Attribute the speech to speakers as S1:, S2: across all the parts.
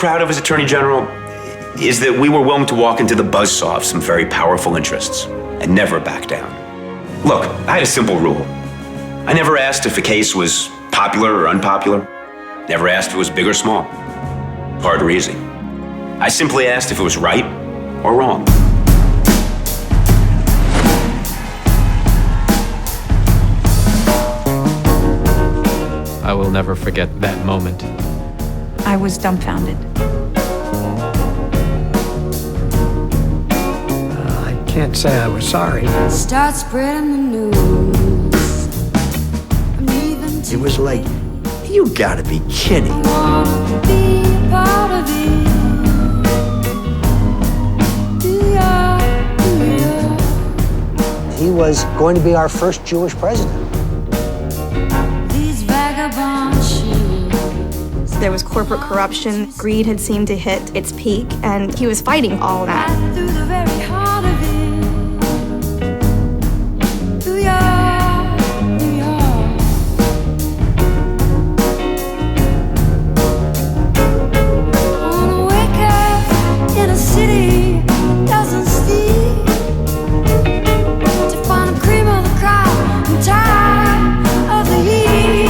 S1: proud of as Attorney General is that we were willing to walk into the buzzsaw of some very powerful interests and never back down. Look, I had a simple rule. I never asked if a case was popular or unpopular. Never asked if it was big or small, hard or easy. I simply asked if it was right or wrong.
S2: I will never forget that moment.
S3: I was dumbfounded.
S4: I can't say I was sorry.
S5: Start spreading the news. I'm leaving
S4: It was like, you gotta be kidding.
S5: I wanna be a part of it. Do ya?
S4: He was going to be our first Jewish president.
S5: These vagabond shoes.
S3: There was corporate corruption. Greed had seemed to hit its peak, and he was fighting all that.
S5: Right through the very heart of it. Do ya? Do ya? Wanna wake up in a city that doesn't sleep, to find the cream of the crop and tired of the heat.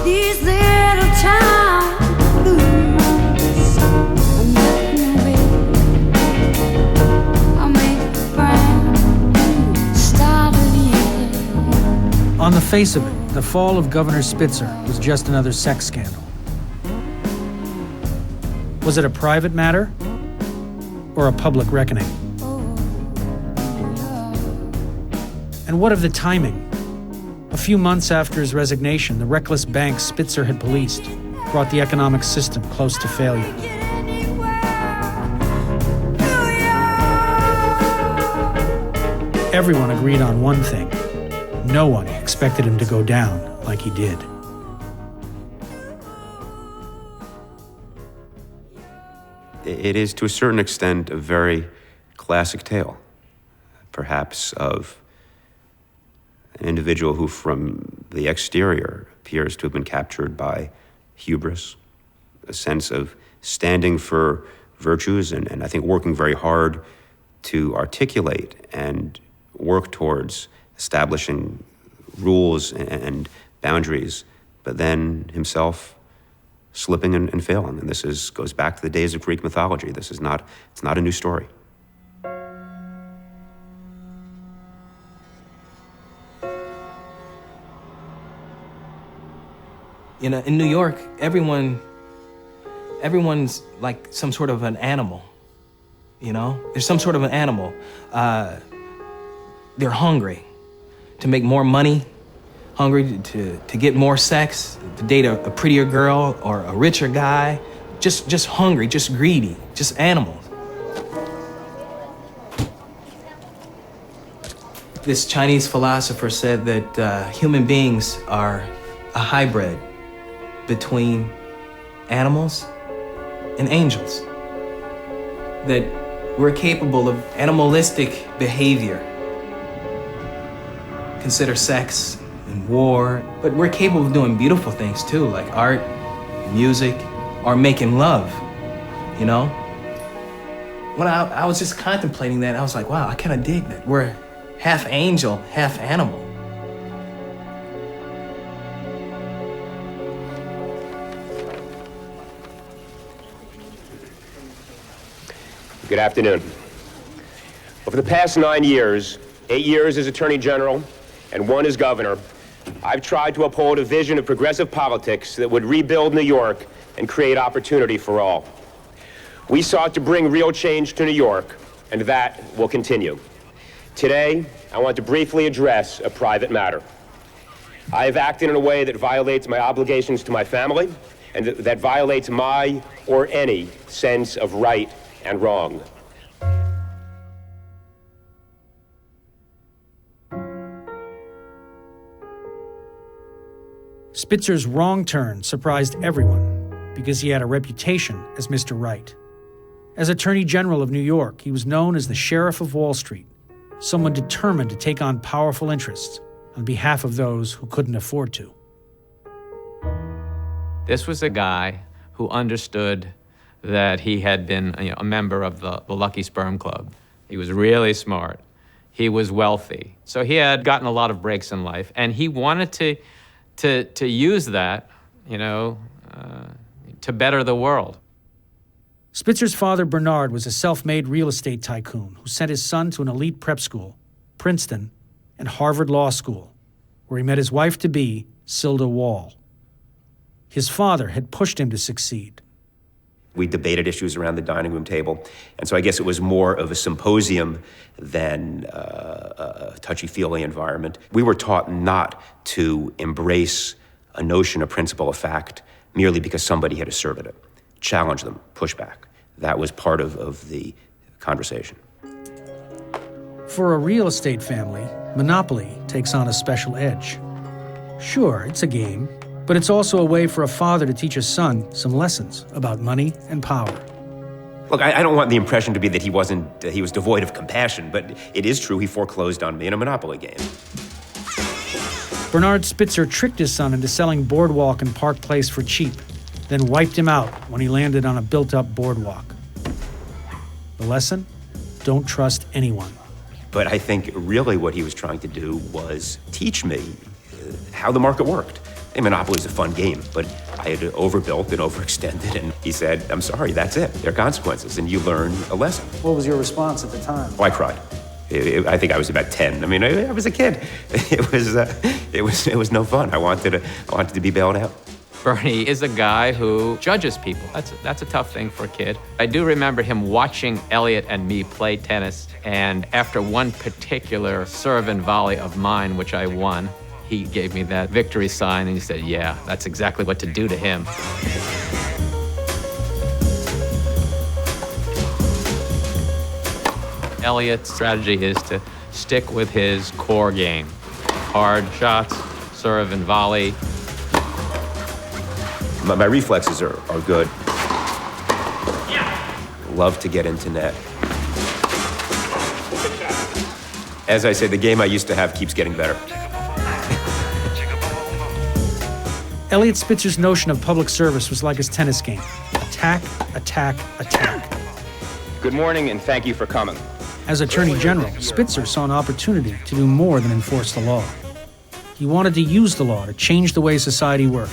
S5: These little town blues are melting away. I'll make a brand new start again.
S6: On the face of it, the fall of Governor Spitzer was just another sex scandal. Was it a private matter or a public reckoning? And what of the timing? A few months after his resignation, the reckless bank Spitzer had policed brought the economic system close to failure. Everyone agreed on one thing. No one expected him to go down like he did.
S1: It is, to a certain extent, a very classic tale, perhaps of an individual who, from the exterior, appears to have been captured by hubris, a sense of standing for virtues and I think working very hard to articulate and work towards establishing rules and boundaries, but then himself slipping and failing. And this goes back to the days of Greek mythology. It's not a new story.
S7: You know, in New York, everyone's like some sort of an animal, you know? There's some sort of an animal. They're hungry to make more money, hungry to get more sex, to date a prettier girl or a richer guy, just hungry, just greedy, just animals. This Chinese philosopher said that human beings are a hybrid between animals and angels. That we're capable of animalistic behavior. Consider sex and war, but we're capable of doing beautiful things too, like art, music, or making love, you know? When I was just contemplating that, I was like, wow, I kind of dig that. We're half angel, half animal.
S8: Good afternoon. Over the past 9 years, 8 years as Attorney General and 1 as Governor, I've tried to uphold a vision of progressive politics that would rebuild New York and create opportunity for all. We sought to bring real change to New York, and that will continue. Today, I want to briefly address a private matter. I have acted in a way that violates my obligations to my family, and that violates my or any sense of right and wrong.
S6: Spitzer's wrong turn surprised everyone because he had a reputation as Mr. Right. As Attorney General of New York, he was known as the Sheriff of Wall Street, someone determined to take on powerful interests on behalf of those who couldn't afford to.
S2: This was a guy who understood that he had been a member of the Lucky Sperm Club. He was really smart. He was wealthy. So he had gotten a lot of breaks in life, and he wanted to use that, to better the world.
S6: Spitzer's father, Bernard, was a self-made real estate tycoon who sent his son to an elite prep school, Princeton, and Harvard Law School, where he met his wife-to-be, Silda Wall. His father had pushed him to succeed.
S1: We debated issues around the dining room table, and so I guess it was more of a symposium than a touchy-feely environment. We were taught not to embrace a notion, a principle, a fact, merely because somebody had asserted it. Challenge them, push back. That was part of the conversation.
S6: For a real estate family, Monopoly takes on a special edge. Sure, it's a game, but it's also a way for a father to teach his son some lessons about money and power.
S1: Look, I don't want the impression to be that he was devoid of compassion, but it is true he foreclosed on me in a Monopoly game.
S6: Bernard Spitzer tricked his son into selling Boardwalk and Park Place for cheap, then wiped him out when he landed on a built-up boardwalk. The lesson? Don't trust anyone.
S1: But I think really what he was trying to do was teach me how the market worked. And Monopoly is a fun game, but I had overbuilt and overextended, and he said, I'm sorry, that's it. There are consequences, and you learn a lesson.
S6: What was your response at the time?
S1: Oh, I cried. I think I was about 10. I mean, I was a kid. It was no fun. I wanted to be bailed out.
S2: Bernie is a guy who judges people. That's a tough thing for a kid. I do remember him watching Eliot and me play tennis, and after one particular serve and volley of mine, which I won, he gave me that victory sign, and he said, yeah, that's exactly what to do to him. Eliot's strategy is to stick with his core game. Hard shots, serve and volley.
S1: My reflexes are good. Love to get into net. As I say, the game I used to have keeps getting better.
S6: Eliot Spitzer's notion of public service was like his tennis game. Attack, attack, attack.
S8: Good morning, and thank you for coming.
S6: As Attorney General, Spitzer saw an opportunity to do more than enforce the law. He wanted to use the law to change the way society worked.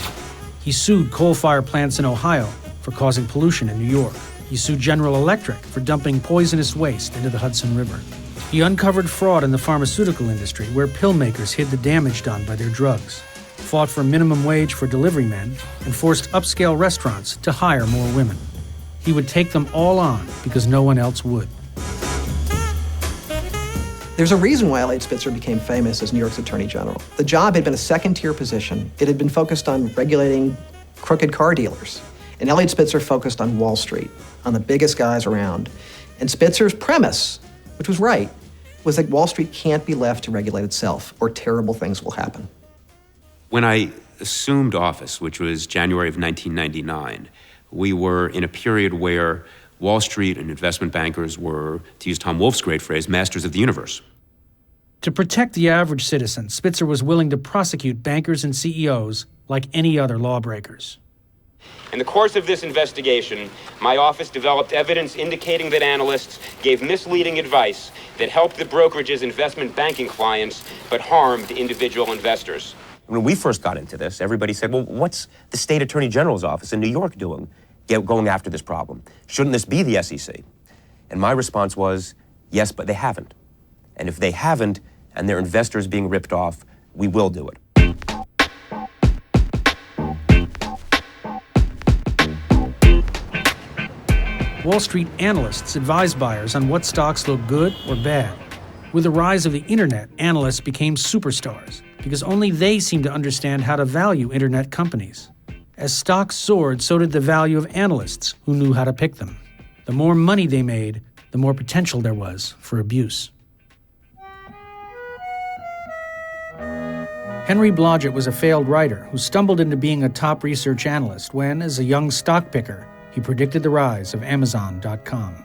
S6: He sued coal-fired plants in Ohio for causing pollution in New York. He sued General Electric for dumping poisonous waste into the Hudson River. He uncovered fraud in the pharmaceutical industry where pill makers hid the damage done by their drugs, fought for minimum wage for delivery men, and forced upscale restaurants to hire more women. He would take them all on because no one else would.
S9: There's a reason why Eliot Spitzer became famous as New York's Attorney General. The job had been a second-tier position. It had been focused on regulating crooked car dealers. And Eliot Spitzer focused on Wall Street, on the biggest guys around. And Spitzer's premise, which was right, was that Wall Street can't be left to regulate itself, or terrible things will happen.
S1: When I assumed office, which was January of 1999, we were in a period where Wall Street and investment bankers were, to use Tom Wolfe's great phrase, masters of the universe.
S6: To protect the average citizen, Spitzer was willing to prosecute bankers and CEOs like any other lawbreakers.
S8: In the course of this investigation, my office developed evidence indicating that analysts gave misleading advice that helped the brokerage's investment banking clients but harmed individual investors.
S1: When we first got into this, everybody said, well, what's the state attorney general's office in New York doing, going after this problem? Shouldn't this be the SEC? And my response was, yes, but they haven't. And if they haven't, and their investors being ripped off, we will do it.
S6: Wall Street analysts advised buyers on what stocks look good or bad. With the rise of the internet, analysts became superstars because only they seemed to understand how to value internet companies. As stocks soared, so did the value of analysts who knew how to pick them. The more money they made, the more potential there was for abuse. Henry Blodgett was a failed writer who stumbled into being a top research analyst when, as a young stock picker, he predicted the rise of Amazon.com.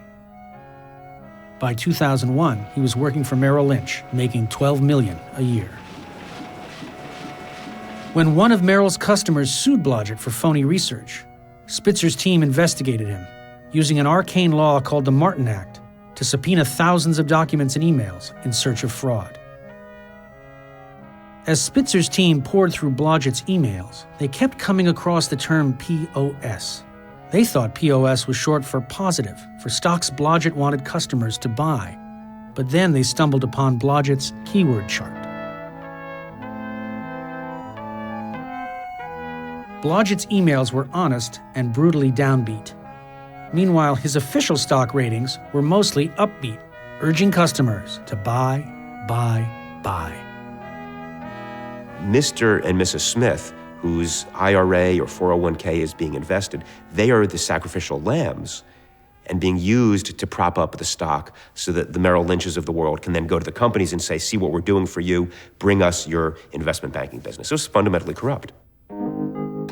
S6: By 2001, he was working for Merrill Lynch, making $12 million a year. When one of Merrill's customers sued Blodgett for phony research, Spitzer's team investigated him, using an arcane law called the Martin Act to subpoena thousands of documents and emails in search of fraud. As Spitzer's team poured through Blodgett's emails, they kept coming across the term POS. They thought POS was short for positive, for stocks Blodgett wanted customers to buy. But then they stumbled upon Blodgett's keyword chart. Blodgett's emails were honest and brutally downbeat. Meanwhile, his official stock ratings were mostly upbeat, urging customers to buy, buy, buy.
S1: Mr. and Mrs. Smith, whose IRA or 401k is being invested, they are the sacrificial lambs and being used to prop up the stock so that the Merrill Lynches of the world can then go to the companies and say, see what we're doing for you, bring us your investment banking business. It was fundamentally corrupt.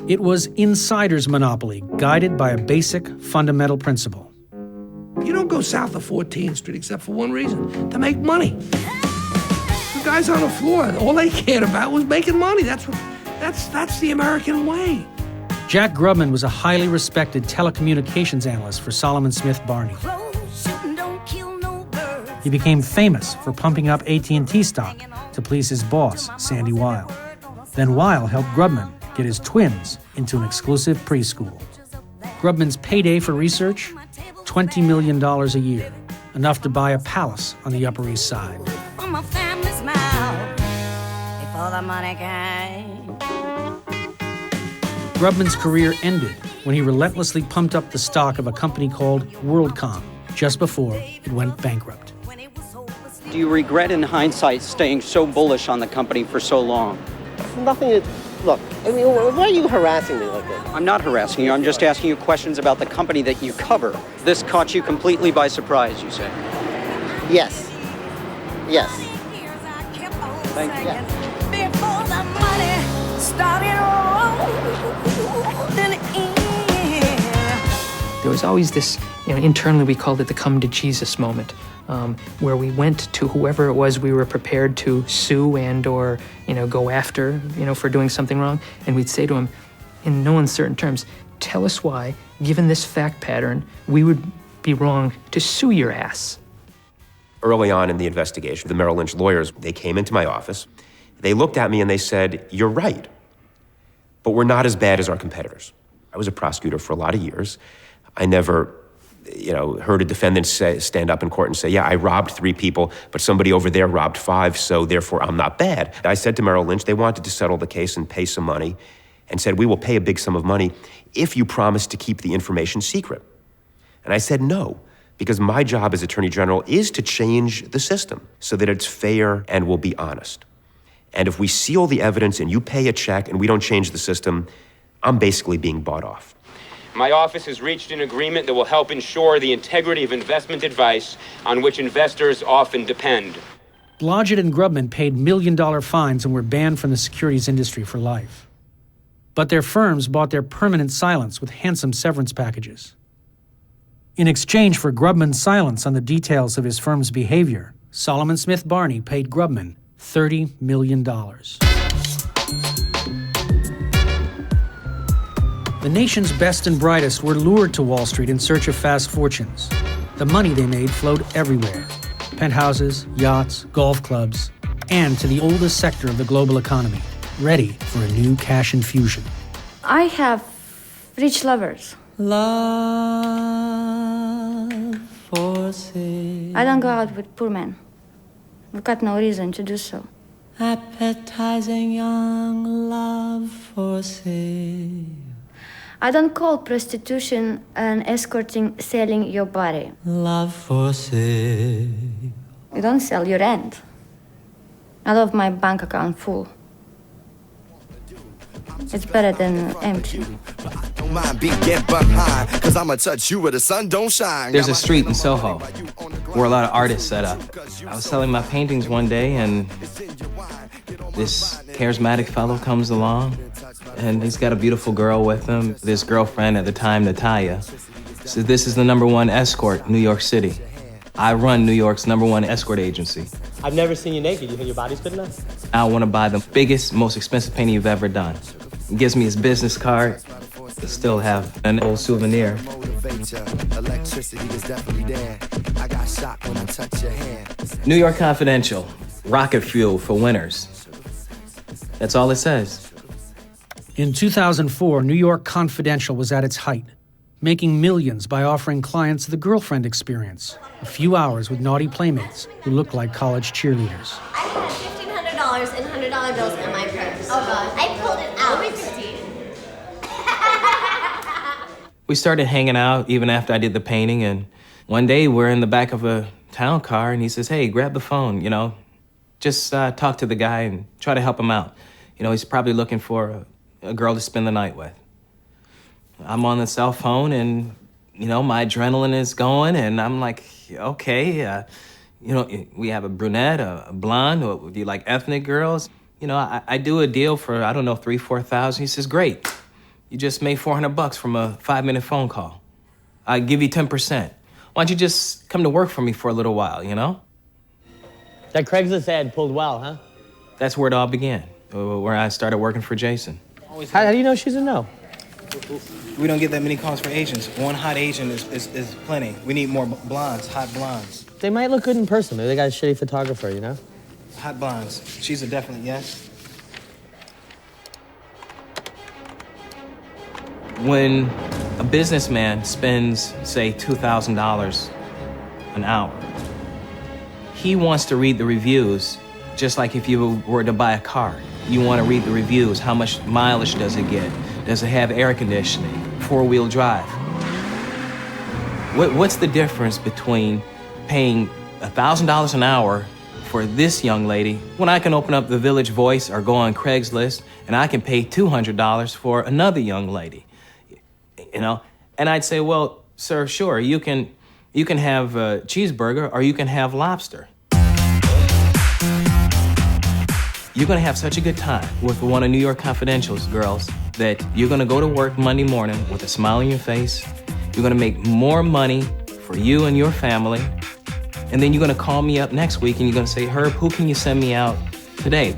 S6: It was insider's monopoly, guided by a basic fundamental principle.
S10: You don't go south of 14th Street except for one reason, to make money. The guys on the floor, all they cared about was making money. That's the American way.
S6: Jack Grubman was a highly respected telecommunications analyst for Solomon Smith Barney. He became famous for pumping up AT&T stock to please his boss, Sandy Weil. Then Weil helped Grubman get his twins into an exclusive preschool. Grubman's payday for research? $20 million a year, enough to buy a palace on the Upper East Side. Grubman's career ended when he relentlessly pumped up the stock of a company called WorldCom just before it went bankrupt.
S11: Do you regret in hindsight staying so bullish on the company for so long?
S12: Nothing. Look, I mean, why are you harassing me like that?
S11: I'm not harassing you. I'm just asking you questions about the company that you cover. This caught you completely by surprise, you say?
S12: Yes. Yes.
S11: Thank you.
S12: Yeah.
S5: Before the money started rolling in.
S13: There was always this, internally we called it the come to Jesus moment, where we went to whoever it was we were prepared to sue and or, go after, for doing something wrong. And we'd say to him, in no uncertain terms, tell us why, given this fact pattern, we would be wrong to sue your ass.
S1: Early on in the investigation, the Merrill Lynch lawyers, they came into my office. They looked at me and they said, you're right, but we're not as bad as our competitors. I was a prosecutor for a lot of years. I never, heard a defendant stand up in court and say, yeah, I robbed 3 people, but somebody over there robbed 5, so therefore I'm not bad. I said to Merrill Lynch, they wanted to settle the case and pay some money, and said, we will pay a big sum of money if you promise to keep the information secret. And I said no, because my job as Attorney General is to change the system so that it's fair and will be honest. And if we seal the evidence and you pay a check and we don't change the system, I'm basically being bought off.
S8: My office has reached an agreement that will help ensure the integrity of investment advice on which investors often depend.
S6: Blodgett and Grubman paid million-dollar fines and were banned from the securities industry for life. But their firms bought their permanent silence with handsome severance packages. In exchange for Grubman's silence on the details of his firm's behavior, Solomon Smith Barney paid Grubman $30 million. The nation's best and brightest were lured to Wall Street in search of fast fortunes. The money they made flowed everywhere: penthouses, yachts, golf clubs, and to the oldest sector of the global economy, ready for a new cash infusion.
S14: I have rich lovers.
S5: Love for sale.
S14: I don't go out with poor men. I've got no reason to do so.
S5: Appetizing young love for sale.
S14: I don't call prostitution and escorting selling your body.
S5: Love for sale.
S14: You don't sell, you rent. I love my bank account full. It's better than empty.
S7: There's a street in Soho where a lot of artists set up. I was selling my paintings one day and this charismatic fellow comes along and he's got a beautiful girl with him. This girlfriend at the time, Natalia, said, this is the #1 escort in New York City. I run New York's #1 escort agency.
S12: I've never seen you naked. You think your body's good enough?
S7: I want to buy the biggest, most expensive painting you've ever done. He gives me his business card. I still have an old souvenir. New York Confidential, rocket fuel for winners. That's all it says.
S6: In 2004, New York Confidential was at its height, making millions by offering clients the girlfriend experience, a few hours with naughty playmates who looked like college cheerleaders.
S15: I had $1,500 in $100 bills in my purse. Oh, God. I pulled it out. Only 15.
S7: We started hanging out even after I did the painting, and one day we're in the back of a town car, and he says, hey, grab the phone, just talk to the guy and try to help him out. He's probably looking for a girl to spend the night with. I'm on the cell phone, and, my adrenaline is going, and I'm like, okay, we have a brunette, a blonde, or do you like ethnic girls? I do a deal for, I don't know, $3,000, $4,000. He says, great. You just made $400 from a 5-minute phone call. I give you 10%. Why don't you just come to work for me for a little while,
S12: That Craigslist ad pulled well, huh?
S7: That's where it all began, where I started working for Jason.
S12: How do you know she's a no?
S7: We don't get that many calls for Asians. One hot Asian is plenty. We need more blondes, hot blondes.
S12: They might look good in person. Maybe they got a shitty photographer,
S7: Hot blondes. She's a definite yes. When a businessman spends, say, $2,000 an hour, he wants to read the reviews, just like if you were to buy a car. You want to read the reviews. How much mileage does it get? Does it have air conditioning? 4-wheel drive? What's the difference between paying $1,000 an hour for this young lady when I can open up the Village Voice or go on Craigslist and I can pay $200 for another young lady? And I'd say, well, sir, sure, you can have a cheeseburger or you can have lobster. You're gonna have such a good time with one of New York Confidential's girls that you're gonna go to work Monday morning with a smile on your face. You're gonna make more money for you and your family. And then you're gonna call me up next week and you're gonna say, Herb, who can you send me out today?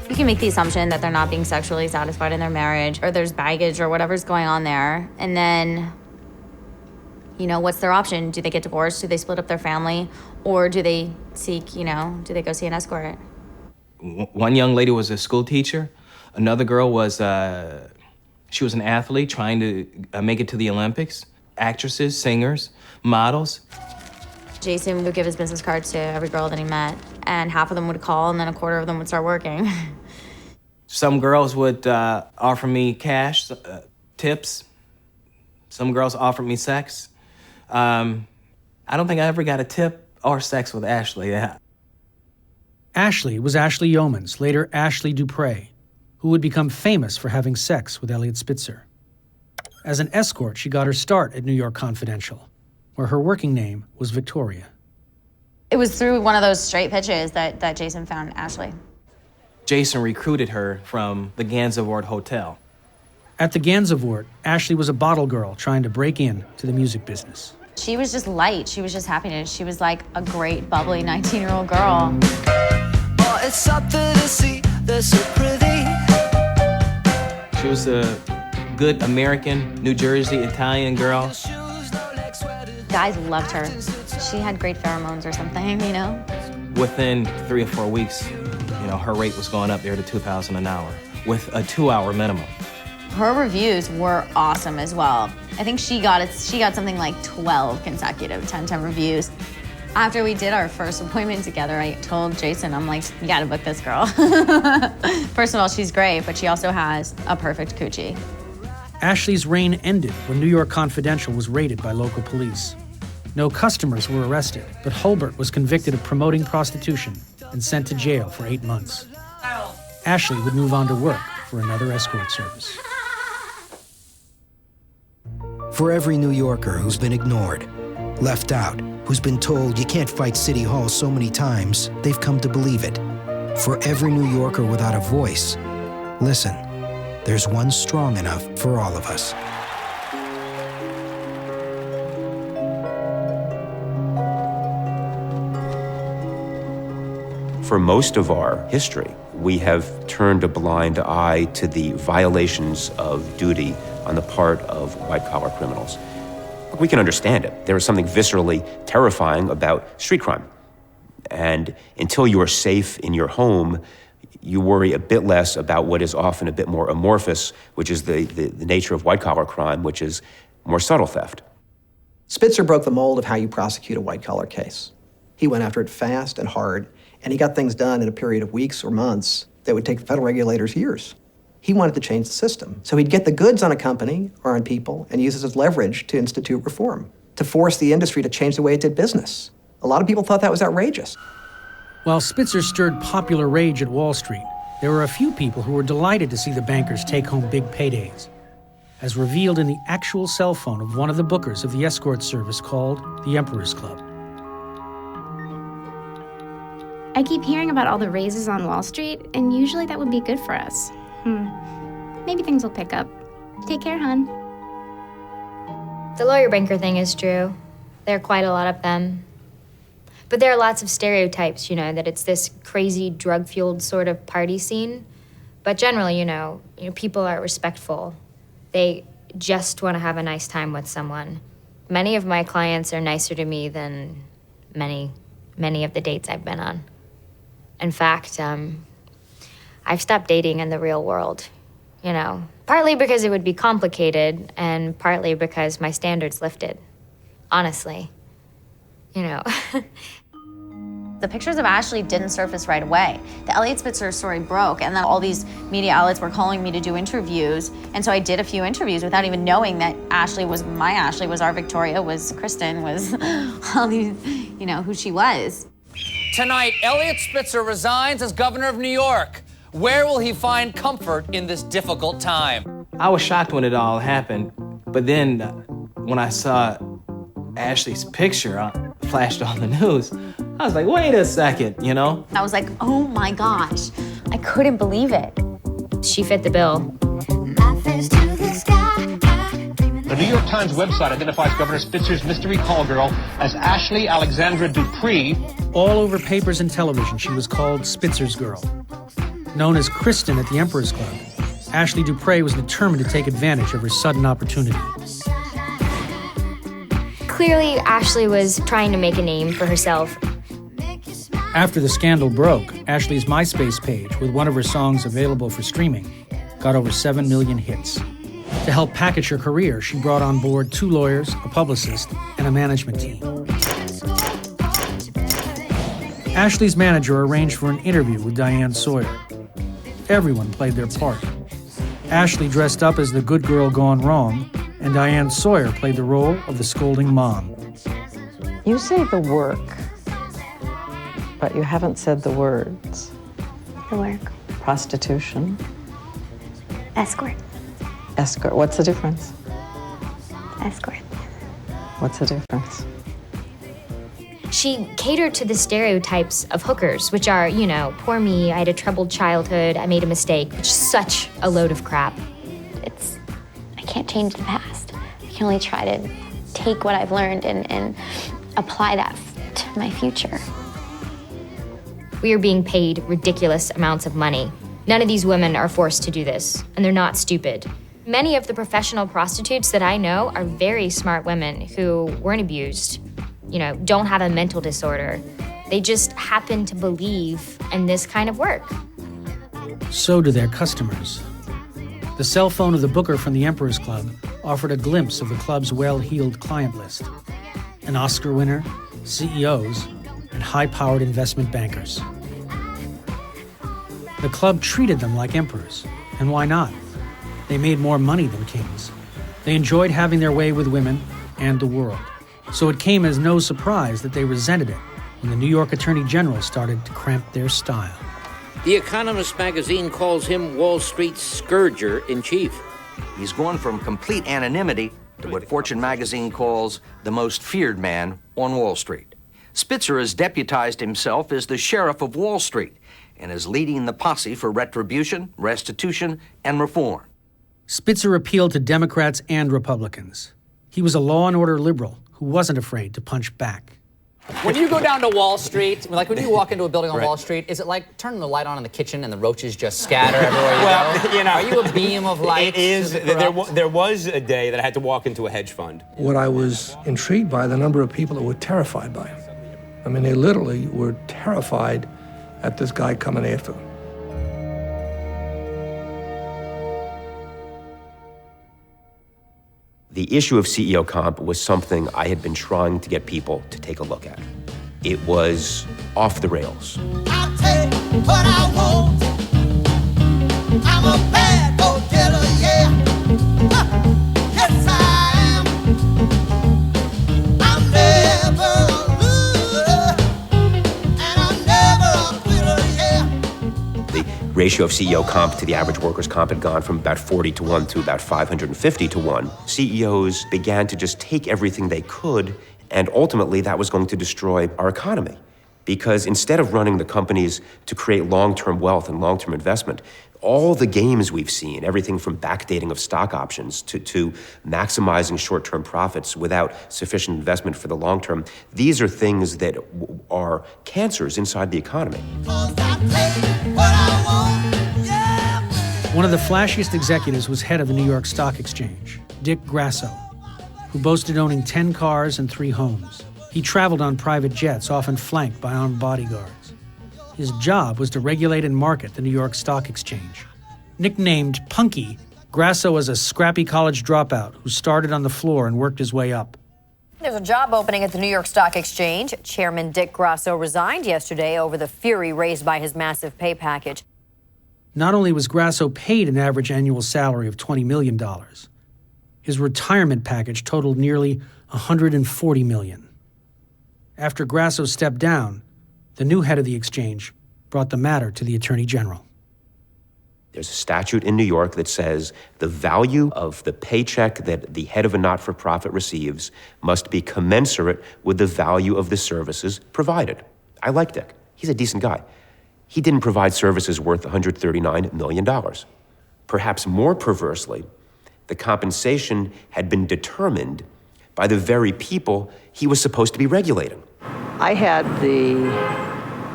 S16: You can make the assumption that they're not being sexually satisfied in their marriage, or there's baggage or whatever's going on there. And then, what's their option? Do they get divorced? Do they split up their family? Or do they seek, do they go see an escort?
S7: One young lady was a school teacher. Another girl was, she was an athlete trying to make it to the Olympics. Actresses, singers, models.
S16: Jason would give his business cards to every girl that he met, and half of them would call, and then a quarter of them would start working.
S7: Some girls would offer me cash, tips. Some girls offered me sex. I don't think I ever got a tip or sex with Ashley. Yeah.
S6: Ashley was Ashley Yeomans, later Ashley Dupre, who would become famous for having sex with Eliot Spitzer. As an escort, she got her start at New York Confidential, where her working name was Victoria.
S16: It was through one of those straight pitches that Jason found Ashley.
S7: Jason recruited her from the Gansevoort Hotel.
S6: At the Gansevoort, Ashley was a bottle girl trying to break in to the music business.
S16: She was just light. She was just happiness. She was like a great, bubbly 19-year-old girl.
S5: Oh, it's something to see. They're so pretty.
S7: She was a good American, New Jersey, Italian girl.
S16: Guys loved her. She had great pheromones or something,
S7: Within 3 or 4 weeks, her rate was going up there to $2,000 an hour with a 2-hour minimum.
S16: Her reviews were awesome as well. I think she got something like 12 consecutive 10-10 reviews. After we did our first appointment together, I told Jason, I'm like, you gotta book this girl. First of all, she's great, but she also has a perfect coochie.
S6: Ashley's reign ended when New York Confidential was raided by local police. No customers were arrested, but Hulbert was convicted of promoting prostitution and sent to jail for 8 months. Ashley would move on to work for another escort service.
S17: For every New Yorker who's been ignored, left out, who's been told you can't fight City Hall so many times, they've come to believe it. For every New Yorker without a voice, listen, there's one strong enough for all of us.
S1: For most of our history, we have turned a blind eye to the violations of duty on the part of white-collar criminals. We can understand it. There is something viscerally terrifying about street crime. And until you are safe in your home, you worry a bit less about what is often a bit more amorphous, which is the nature of white-collar crime, which is more subtle theft.
S9: Spitzer broke the mold of how you prosecute a white-collar case. He went after it fast and hard, and he got things done in a period of weeks or months that would take federal regulators years. He wanted to change the system. So he'd get the goods on a company or on people and use it as leverage to institute reform, to force the industry to change the way it did business. A lot of people thought that was outrageous.
S6: While Spitzer stirred popular rage at Wall Street, there were a few people who were delighted to see the bankers take home big paydays, as revealed in the actual cell phone of one of the bookers of the escort service called the Emperor's Club.
S18: I keep hearing about all the raises on Wall Street, and usually that would be good for us. Maybe things will pick up. Take care, hon.
S19: The lawyer banker thing is true. There are quite a lot of them. But there are lots of stereotypes, that it's this crazy drug-fueled sort of party scene. But generally, people are respectful. They just want to have a nice time with someone. Many of my clients are nicer to me than many of the dates I've been on. In fact, I've stopped dating in the real world, partly because it would be complicated and partly because my standards lifted, honestly.
S16: The pictures of Ashley didn't surface right away. The Eliot Spitzer story broke, and then all these media outlets were calling me to do interviews. And so I did a few interviews without even knowing that Ashley was my Ashley, was our Victoria, was Kristen, was all these, who she was.
S20: Tonight, Eliot Spitzer resigns as governor of New York. Where will he find comfort in this difficult time?
S7: I was shocked when it all happened, but then when I saw Ashley's picture flashed on the news, I was like, wait a second,
S16: I was like, oh my gosh, I couldn't believe it.
S19: She fit the bill.
S21: The New York Times website identifies Governor Spitzer's mystery call girl as Ashley Alexandra Dupree.
S6: All over papers and television, she was called Spitzer's Girl. Known as Kristen at the Emperor's Club, Ashley Dupree was determined to take advantage of her sudden opportunity.
S19: Clearly, Ashley was trying to make a name for herself.
S6: After the scandal broke, Ashley's MySpace page, with one of her songs available for streaming, got over 7 million hits. To help package her career, she brought on board 2 lawyers, a publicist, and a management team. Ashley's manager arranged for an interview with Diane Sawyer. Everyone played their part. Ashley dressed up as the good girl gone wrong, and Diane Sawyer played the role of the scolding mom.
S22: You say the work, but you haven't said the words.
S18: The work.
S22: Prostitution.
S18: Escort.
S22: Escort. What's the difference?
S18: Escort.
S22: What's the difference?
S19: She catered to the stereotypes of hookers, which are, poor me, I had a troubled childhood, I made a mistake, which is such a load of crap.
S18: I can't change the past. I can only try to take what I've learned and apply that to my future.
S19: We are being paid ridiculous amounts of money. None of these women are forced to do this, and they're not stupid. Many of the professional prostitutes that I know are very smart women who weren't abused, don't have a mental disorder. They just happen to believe in this kind of work.
S6: So do their customers. The cell phone of the booker from the Emperor's Club offered a glimpse of the club's well-heeled client list. An Oscar winner, CEOs, and high-powered investment bankers. The club treated them like emperors, and why not? They made more money than kings. They enjoyed having their way with women and the world. So it came as no surprise that they resented it when the New York Attorney General started to cramp their style.
S23: The Economist magazine calls him Wall Street's scourger-in-chief.
S24: He's gone from complete anonymity to what Fortune magazine calls the most feared man on Wall Street. Spitzer has deputized himself as the sheriff of Wall Street and is leading the posse for retribution, restitution, and reform.
S6: Spitzer appealed to Democrats and Republicans. He was a law and order liberal who wasn't afraid to punch back.
S20: When you go down to Wall Street, like when you walk into a building on Wall Street, is it like turning the light on in the kitchen and the roaches just scatter everywhere you go?
S2: You know,
S20: are you a beam of light?
S2: It is. There was a day that I had to walk into a hedge fund.
S3: What I was intrigued by, the number of people that were terrified by him. I mean, they literally were terrified at this guy coming after them.
S1: The issue of CEO comp was something I had been trying to get people to take a look at. It was off the rails.
S5: I'll take what I want. I'm a bad go-getter, yeah. Yes, I am. I'm never a loser, and I'm never a quitter, yeah.
S1: The ratio of CEO comp to the average worker's comp had gone from about 40 to 1 to about 550 to 1. CEOs began to just take everything they could, and ultimately that was going to destroy our economy. Because instead of running the companies to create long-term wealth and long-term investment, all the games we've seen, everything from backdating of stock options to maximizing short-term profits without sufficient investment for the long term, these are things that are cancers inside the economy.
S6: One of the flashiest executives was head of the New York Stock Exchange, Dick Grasso, who boasted owning 10 cars and 3 homes. He traveled on private jets, often flanked by armed bodyguards. His job was to regulate and market the New York Stock Exchange. Nicknamed Punky, Grasso was a scrappy college dropout who started on the floor and worked his way up.
S4: There's a job opening at the New York Stock Exchange. Chairman Dick Grasso resigned yesterday over the fury raised by his massive pay package.
S6: Not only was Grasso paid an average annual salary of $20 million, his retirement package totaled nearly $140 million. After Grasso stepped down, the new head of the exchange brought the matter to the Attorney General.
S1: There's a statute in New York that says the value of the paycheck that the head of a not-for-profit receives must be commensurate with the value of the services provided. I like Dick. He's a decent guy. He didn't provide services worth $139 million. Perhaps more perversely, the compensation had been determined by the very people he was supposed to be regulating.
S22: I had the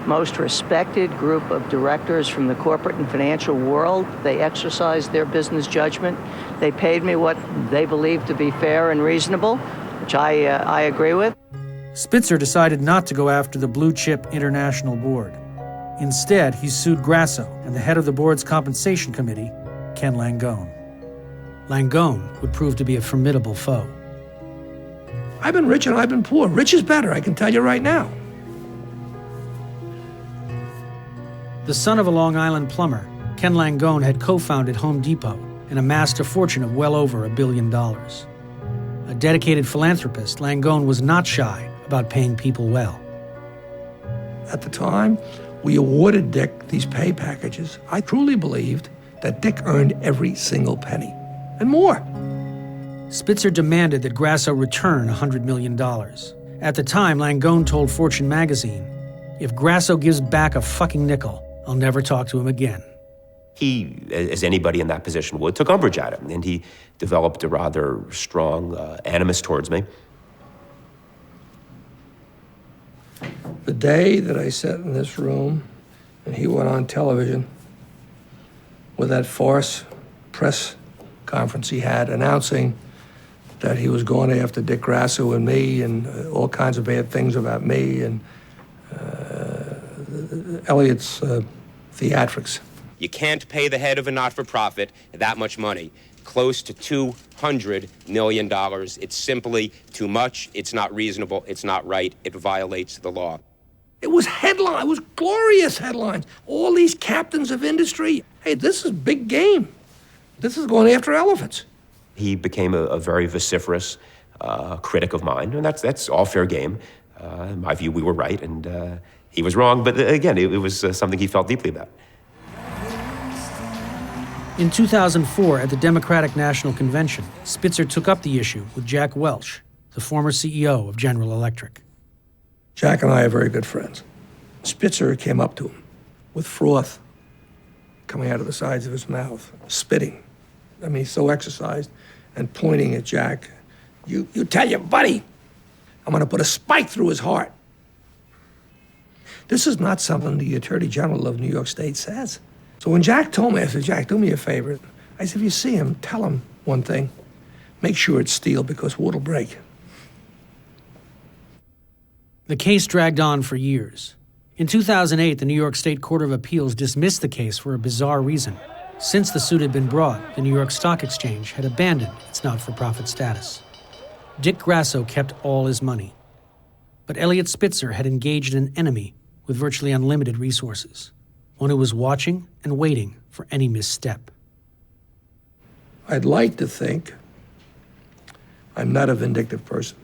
S22: most respected group of directors from the corporate and financial world. They exercised their business judgment. They paid me what they believed to be fair and reasonable, which I agree with.
S6: Spitzer decided not to go after the Blue Chip International Board. Instead, he sued Grasso and the head of the board's compensation committee, Ken Langone. Langone would prove to be a formidable foe.
S3: I've been rich and I've been poor. Rich is better, I can tell you right now.
S6: The son of a Long Island plumber, Ken Langone had co-founded Home Depot and amassed a fortune of well over $1 billion. A dedicated philanthropist, Langone was not shy about paying people well.
S3: At the time, we awarded Dick these pay packages. I truly believed that Dick earned every single penny, and more.
S6: Spitzer demanded that Grasso return $100 million. At the time, Langone told Fortune magazine, "If Grasso gives back a fucking nickel, I'll never talk to him again."
S1: He, as anybody in that position would, took umbrage at it, and he developed a rather strong animus towards me.
S3: The day that I sat in this room and he went on television with that farce press conference he had announcing that he was going after Dick Grasso and me and all kinds of bad things about me and Eliot's theatrics.
S8: You can't pay the head of a not-for-profit that much money, close to $200 million. It's simply too much. It's not reasonable. It's not right. It violates the law.
S3: It was headline. It was glorious headlines. All these captains of industry. Hey, this is big game. This is going after elephants.
S1: He became a very vociferous critic of mine, and that's all fair game. In my view, we were right, and he was wrong. But again, it was something he felt deeply about.
S6: In 2004, at the Democratic National Convention, Spitzer took up the issue with Jack Welch, the former CEO of General Electric.
S3: Jack and I are very good friends. Spitzer came up to him with froth coming out of the sides of his mouth, spitting. I mean, he's so exercised, and pointing at Jack. You tell your buddy I'm going to put a spike through his heart. This is not something the Attorney General of New York State says. So when Jack told me, I said, Jack, do me a favor. I said, if you see him, tell him one thing. Make sure it's steel because wood will break.
S6: The case dragged on for years. In 2008, the New York State Court of Appeals dismissed the case for a bizarre reason. Since the suit had been brought, the New York Stock Exchange had abandoned its not-for-profit status. Dick Grasso kept all his money. But Eliot Spitzer had engaged an enemy with virtually unlimited resources, one who was watching and waiting for any misstep.
S3: I'd like to think I'm not a vindictive person.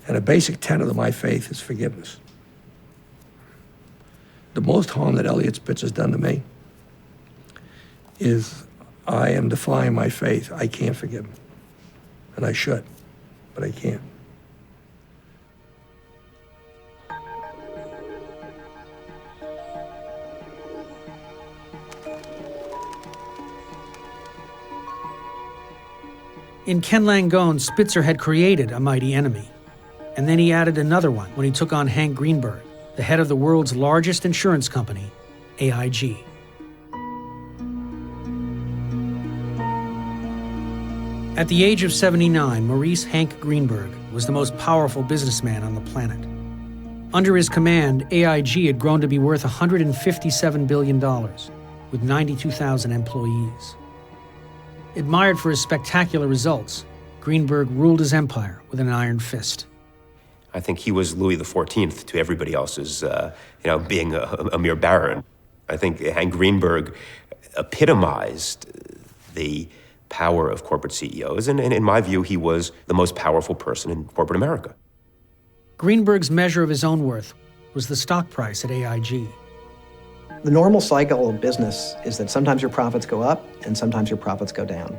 S3: And a basic tenet of my faith is forgiveness. The most harm that Eliot Spitzer's done to me is I am defying my faith. I can't forgive him. And I should, but I can't.
S6: In Ken Langone, Spitzer had created a mighty enemy. And then he added another one when he took on Hank Greenberg, the head of the world's largest insurance company, AIG. At the age of 79, Maurice Hank Greenberg was the most powerful businessman on the planet. Under his command, AIG had grown to be worth $157 billion, with 92,000 employees. Admired for his spectacular results, Greenberg ruled his empire with an iron fist.
S1: I think he was Louis XIV to everybody else's, being a mere baron. I think Hank Greenberg epitomized the power of corporate CEOs, and in my view, he was the most powerful person in corporate America.
S6: Greenberg's measure of his own worth was the stock price at AIG.
S9: The normal cycle of business is that sometimes your profits go up and sometimes your profits go down.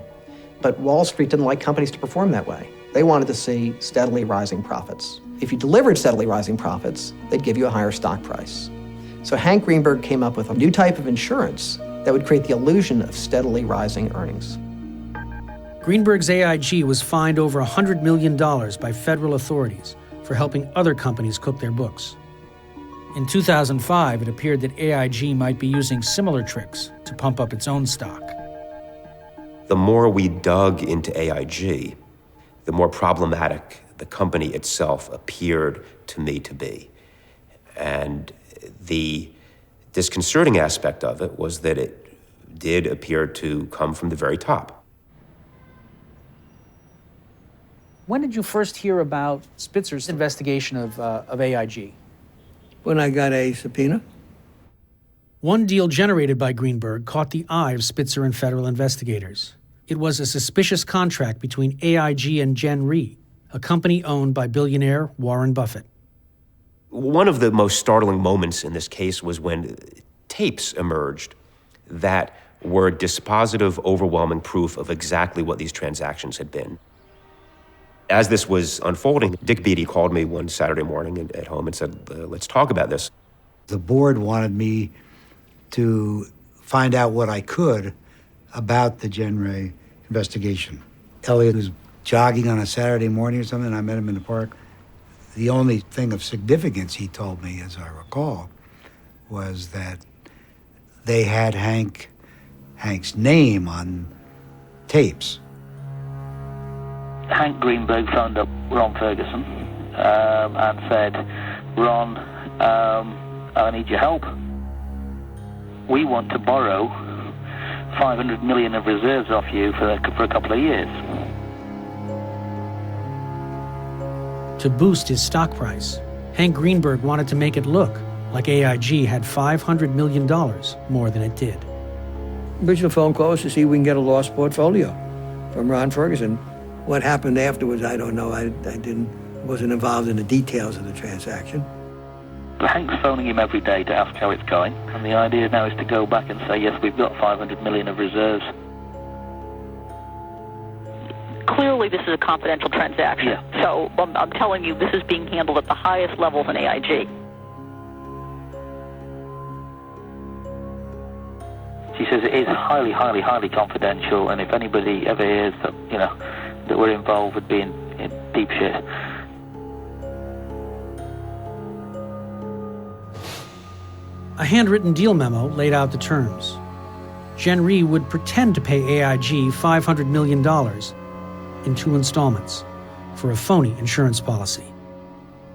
S9: But Wall Street didn't like companies to perform that way. They wanted to see steadily rising profits. If you delivered steadily rising profits, they'd give you a higher stock price. So Hank Greenberg came up with a new type of insurance that would create the illusion of steadily rising earnings.
S6: Greenberg's AIG was fined over $100 million by federal authorities for helping other companies cook their books. In 2005, it appeared that AIG might be using similar tricks to pump up its own stock.
S1: The more we dug into AIG, the more problematic the company itself appeared to me to be. And the disconcerting aspect of it was that it did appear to come from the very top.
S6: When did you first hear about Spitzer's investigation of AIG?
S3: When I got a subpoena.
S6: One deal generated by Greenberg caught the eye of Spitzer and federal investigators. It was a suspicious contract between AIG and Gen Re, a company owned by billionaire Warren Buffett.
S1: One of the most startling moments in this case was when tapes emerged that were dispositive, overwhelming proof of exactly what these transactions had been. As this was unfolding, Dick Beatty called me one Saturday morning at home and said, let's talk about this.
S10: The board wanted me to find out what I could about the Gen Re investigation. Eliot was jogging on a Saturday morning or something, and I met him in the park. The only thing of significance he told me, as I recall, was that they had Hank's name on tapes.
S11: Hank Greenberg phoned up Ron Ferguson and said, Ron, I need your help. We want to borrow $500 million of reserves off you for a couple of years.
S6: To boost his stock price, Hank Greenberg wanted to make it look like AIG had $500 million more than it did.
S3: Original phone call was to see if we can get a lost portfolio from Ron Ferguson. What happened afterwards, I don't know. I wasn't involved in the details of the transaction.
S11: Hank's phoning him every day to ask how it's going, and the idea now is to go back and say, yes, we've got $500 million of reserves.
S13: Clearly, this is a confidential transaction.
S11: Yeah.
S13: So I'm telling you, this is being handled at the highest levels in AIG.
S11: She says it is highly, highly, highly confidential, and if anybody ever hears that, that we're involved, would be in deep shit.
S6: A handwritten deal memo laid out the terms. Jen Rhee would pretend to pay AIG $500 million in 2 installments for a phony insurance policy.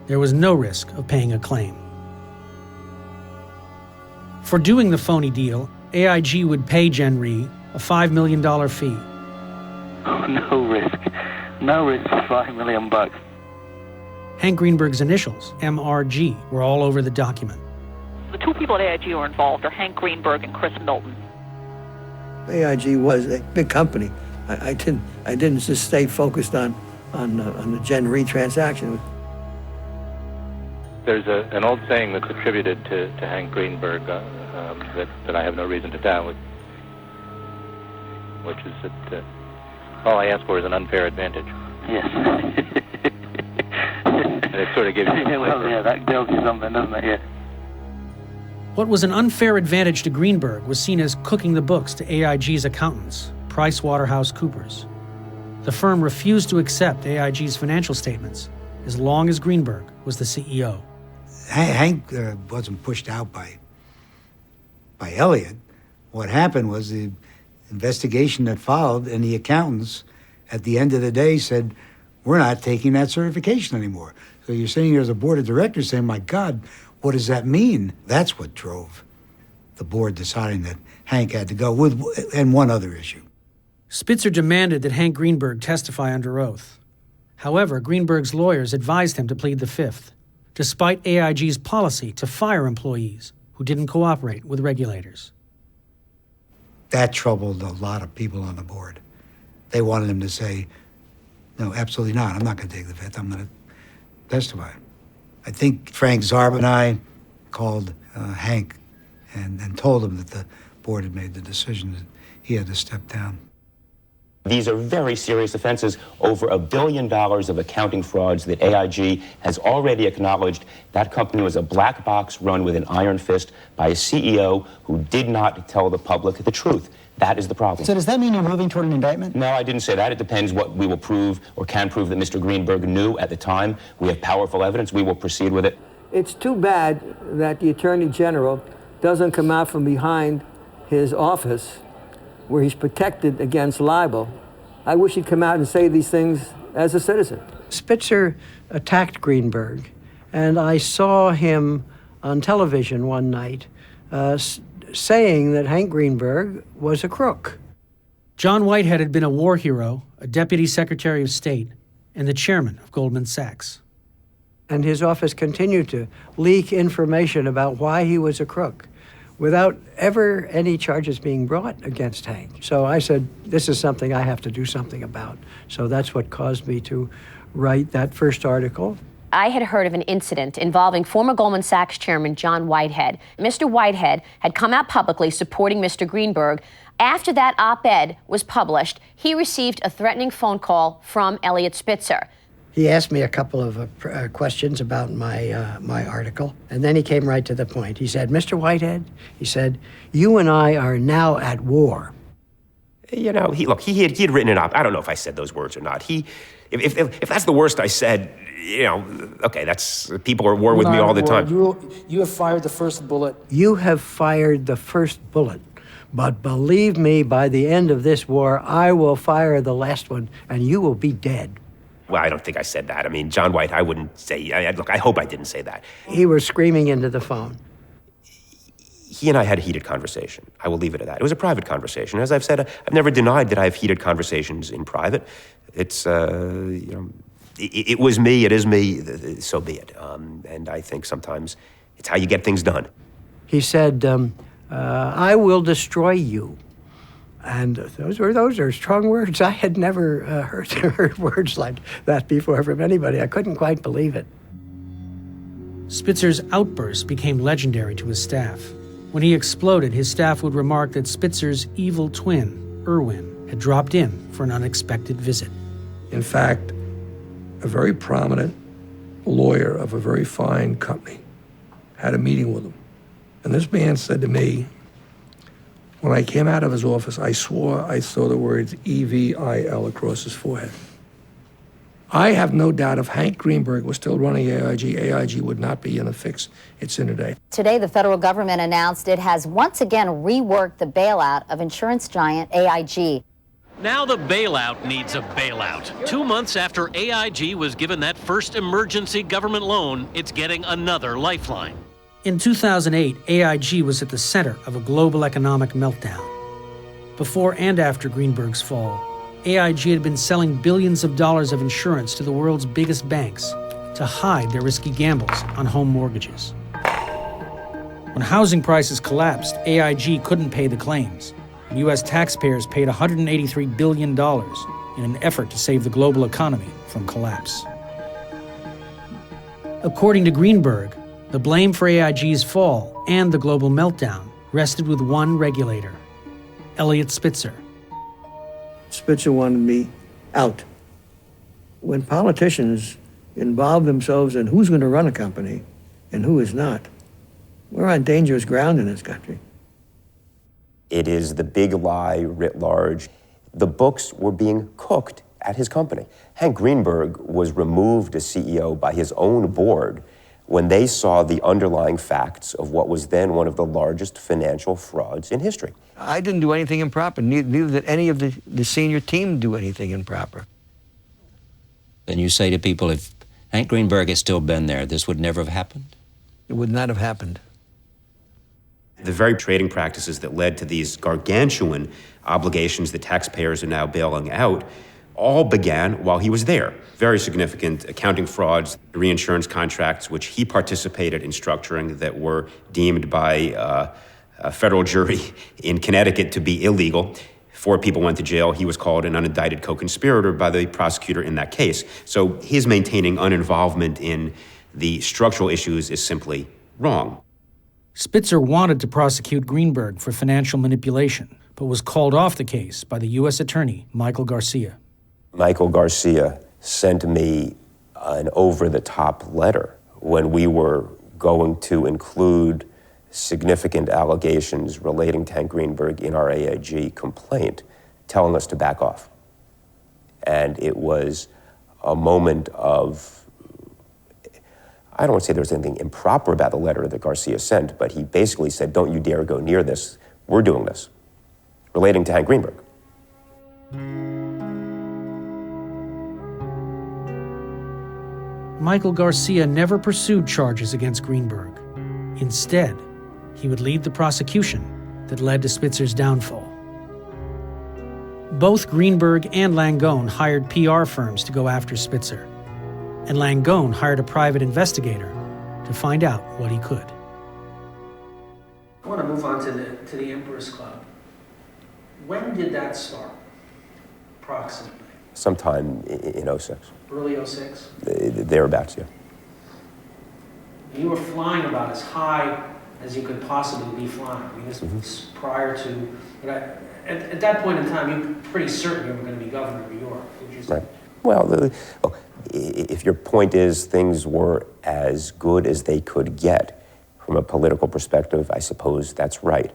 S6: There was no risk of paying a claim. For doing the phony deal, AIG would pay Jen Rhee a $5 million fee.
S11: No risk. No risk for $5 million.
S6: Hank Greenberg's initials, MRG, were all over the document.
S13: The 2 people at AIG who are involved are Hank Greenberg and Chris Milton.
S3: AIG was a big company. I didn't just stay focused on the Jen Rhee transaction.
S12: There's an old saying that's attributed to Hank Greenberg that I have no reason to doubt, which is that all I ask for is an unfair advantage.
S11: Yes.
S12: And it sort of gives you...
S11: Well, yeah, that tells you something, doesn't it? Yeah.
S6: What was an unfair advantage to Greenberg was seen as cooking the books to AIG's accountants, PricewaterhouseCoopers. The firm refused to accept AIG's financial statements as long as Greenberg was the CEO.
S10: Hank wasn't pushed out by Eliot. What happened was the investigation that followed, and the accountants at the end of the day said, we're not taking that certification anymore. So you're sitting here as a board of directors saying, my God, what does that mean? That's what drove the board deciding that Hank had to go, and one other issue.
S6: Spitzer demanded that Hank Greenberg testify under oath. However, Greenberg's lawyers advised him to plead the fifth, despite AIG's policy to fire employees who didn't cooperate with regulators.
S10: That troubled a lot of people on the board. They wanted him to say, no, absolutely not. I'm not going to take the fifth. I'm going to testify. I think Frank Zarb and I called Hank and told him that the board had made the decision that he had to step down.
S14: These are very serious offenses, over $1 billion of accounting frauds that AIG has already acknowledged. That company was a black box run with an iron fist by a CEO who did not tell the public the truth. That is the problem.
S15: So does that mean you're moving toward an indictment?
S14: No, I didn't say that. It depends what we will prove or can prove that Mr. Greenberg knew at the time. We have powerful evidence. We will proceed with it.
S3: It's too bad that the Attorney General doesn't come out from behind his office where he's protected against libel. I wish he'd come out and say these things as a citizen. Spitzer attacked Greenberg, and I saw him on television one night saying that Hank Greenberg was a crook.
S6: John Whitehead had been a war hero, a deputy secretary of state, and the chairman of Goldman Sachs.
S3: And his office continued to leak information about why he was a crook without ever any charges being brought against Hank. So I said, this is something I have to do something about. So that's what caused me to write that first article.
S4: I had heard of an incident involving former Goldman Sachs chairman John Whitehead. Mr. Whitehead had come out publicly supporting Mr. Greenberg. After that op-ed was published, he received a threatening phone call from Eliot Spitzer.
S3: He asked me a couple of questions about my article, and then he came right to the point. He said, Mr. Whitehead, he said, you and I are now at war.
S1: You know, he had written it up. I don't know if I said those words or not. If that's the worst I said, you know, okay, that's, people are at war with me all the time.
S15: You have fired the first bullet.
S3: You have fired the first bullet. But believe me, by the end of this war, I will fire the last one, and you will be dead.
S1: Well, I don't think I said that. I mean, John White, I wouldn't say, look, I hope I didn't say that.
S3: He was screaming into the phone.
S1: He and I had a heated conversation. I will leave it at that. It was a private conversation. As I've said, I've never denied that I have heated conversations in private. It's, you know, it was me, it is me, so be it. And I think sometimes it's how you get things done.
S3: He said, I will destroy you. And those are strong words. I had never heard words like that before from anybody. I couldn't quite believe it.
S6: Spitzer's outburst became legendary to his staff. When he exploded, his staff would remark that Spitzer's evil twin, Irwin, had dropped in for an unexpected visit.
S3: In fact, a very prominent lawyer of a very fine company had a meeting with him. And this man said to me, when I came out of his office, I swore I saw the words EVIL across his forehead. I have no doubt if Hank Greenberg was still running AIG would not be in the fix it's in today.
S7: Today, the federal government announced it has once again reworked the bailout of insurance giant AIG.
S16: Now the bailout needs a bailout. 2 months after AIG was given that first emergency government loan, it's getting another lifeline.
S6: In 2008, AIG was at the center of a global economic meltdown. Before and after Greenberg's fall, AIG had been selling billions of dollars of insurance to the world's biggest banks to hide their risky gambles on home mortgages. When housing prices collapsed, AIG couldn't pay the claims. U.S. taxpayers paid $183 billion in an effort to save the global economy from collapse. According to Greenberg, the blame for AIG's fall and the global meltdown rested with one regulator, Eliot Spitzer.
S3: Spitzer wanted me out. When politicians involve themselves in who's going to run a company and who is not, we're on dangerous ground in this country.
S14: It is the big lie writ large. The books were being cooked at his company. Hank Greenberg was removed as CEO by his own board when they saw the underlying facts of what was then one of the largest financial frauds in history.
S3: I didn't do anything improper. Neither did any of the senior team do anything improper.
S17: Then you say to people, if Hank Greenberg had still been there, this would never have happened?
S3: It would not have happened.
S1: The very trading practices that led to these gargantuan obligations that taxpayers are now bailing out all began while he was there. Very significant accounting frauds, reinsurance contracts, which he participated in structuring that were deemed by a federal jury in Connecticut to be illegal. 4 people went to jail. He was called an unindicted co-conspirator by the prosecutor in that case. So his maintaining uninvolvement in the structural issues is simply wrong.
S6: Spitzer wanted to prosecute Greenberg for financial manipulation, but was called off the case by the U.S. Attorney, Michael Garcia.
S14: Michael Garcia sent me an over-the-top letter when we were going to include significant allegations relating to Hank Greenberg in our AIG complaint, telling us to back off. And it was a moment of, I don't want to say there was anything improper about the letter that Garcia sent, but he basically said, don't you dare go near this. We're doing this, relating to Hank Greenberg.
S6: Michael Garcia never pursued charges against Greenberg. Instead, he would lead the prosecution that led to Spitzer's downfall. Both Greenberg and Langone hired PR firms to go after Spitzer, and Langone hired a private investigator to find out what he could.
S21: I want to move on to the Emperor's Club. When did that start, approximately?
S14: Sometime in 06.
S21: Early 06?
S14: Thereabouts, yeah.
S21: You were flying about as high as you could possibly be flying. I mean, this was prior to, but at that point in time, you were pretty certain you were going to be governor of New York, would you say?
S14: Right. Well, if your point is things were as good as they could get from a political perspective, I suppose that's right.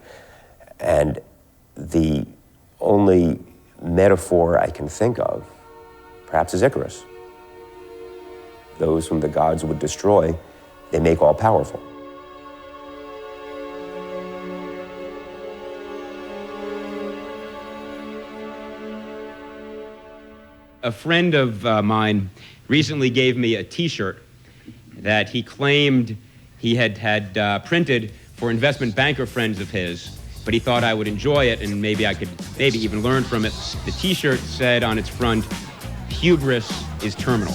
S14: And the only metaphor I can think of, perhaps, is Icarus. Those whom the gods would destroy, they make all powerful.
S25: A friend of mine recently gave me a T-shirt that he claimed he had printed for investment banker friends of his, but he thought I would enjoy it and maybe I could even learn from it. The T-shirt said on its front, "Hubris is terminal."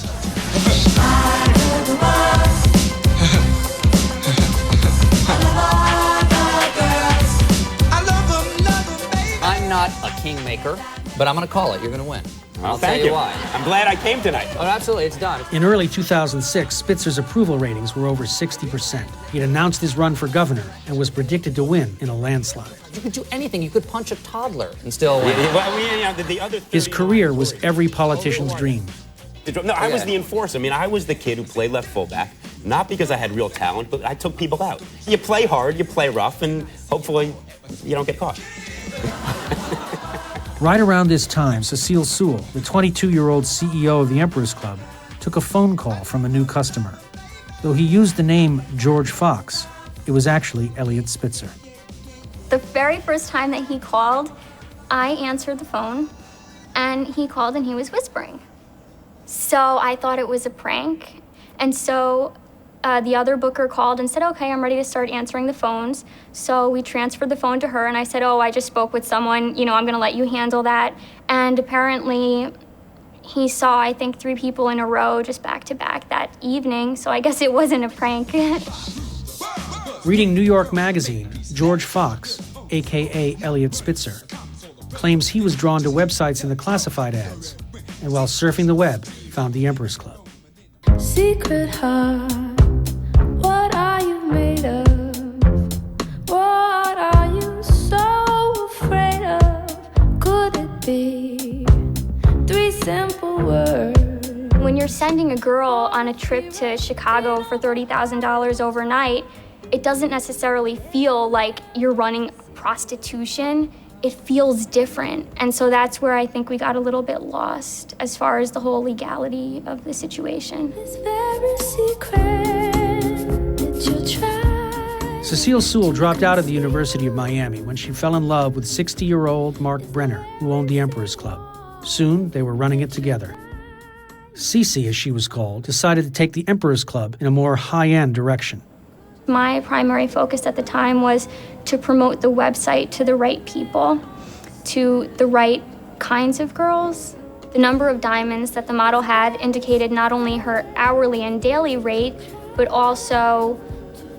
S20: I'm not a kingmaker, but I'm going to call it. You're going to win. I'll tell you why.
S2: I'm glad I came tonight.
S20: Oh, absolutely. It's done.
S6: In early 2006, Spitzer's approval ratings were over 60%. He'd announced his run for governor and was predicted to win in a landslide.
S20: You could do anything. You could punch a toddler and still win.
S6: His career was every politician's dream.
S2: No, I was the enforcer. I mean, I was the kid who played left fullback, not because I had real talent, but I took people out. You play hard, you play rough, and hopefully you don't get caught.
S6: Right around this time, Cecile Sewell, the 22-year-old CEO of the Emperor's Club, took a phone call from a new customer. Though he used the name George Fox, it was actually Eliot Spitzer.
S5: The very first time that he called, I answered the phone, and he called and he was whispering. So I thought it was a prank, and so the other booker called and said, okay, I'm ready to start answering the phones. So we transferred the phone to her, and I said, oh, I just spoke with someone, I'm gonna let you handle that. And apparently he saw, I think, 3 people in a row just back to back that evening, so I guess it wasn't a prank.
S6: Reading New York Magazine, George Fox, aka Eliot Spitzer, claims he was drawn to websites in the classified ads, and while surfing the web, found the Emperor's Club.
S18: Secret heart, what are you made of? What are you so afraid of? Could it be 3 simple words?
S5: When you're sending a girl on a trip to Chicago for $30,000 overnight, it doesn't necessarily feel like you're running prostitution. It feels different. And so that's where I think we got a little bit lost as far as the whole legality of the situation.
S6: Cecile Sewell dropped out of the University of Miami when she fell in love with 60-year-old Mark Brenner, who owned the Emperor's Club. Soon, they were running it together. Cece, as she was called, decided to take the Emperor's Club in a more high-end direction.
S5: My primary focus at the time was to promote the website to the right people, to the right kinds of girls. The number of diamonds that the model had indicated not only her hourly and daily rate, but also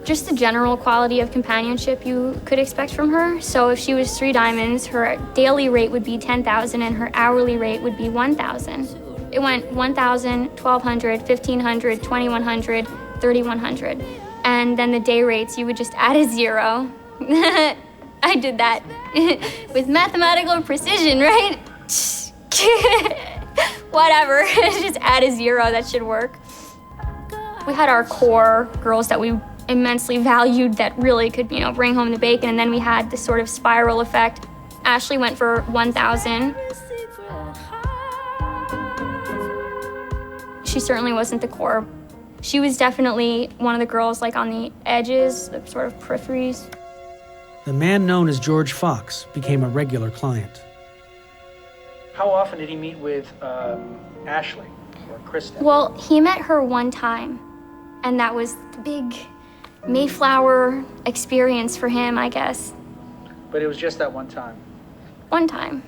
S5: just the general quality of companionship you could expect from her. So if she was 3 diamonds, her daily rate would be $10,000 and her hourly rate would be $1,000. It went $1,000, $1,200, $1,500, $2,100, $3,100. And then the day rates, you would just add a 0. I did that with mathematical precision, right? Whatever, just add a 0, that should work. We had our core girls that we immensely valued that really could, bring home the bacon, and then we had this sort of spiral effect. Ashley went for $1,000. She certainly wasn't the core. She was definitely one of the girls on the edges, the sort of peripheries.
S6: The man known as George Fox became a regular client.
S21: How often did he meet with Ashley or Kristen?
S5: Well, he met her one time, and that was the big Mayflower experience for him, I guess.
S21: But it was just that one time?
S5: One time.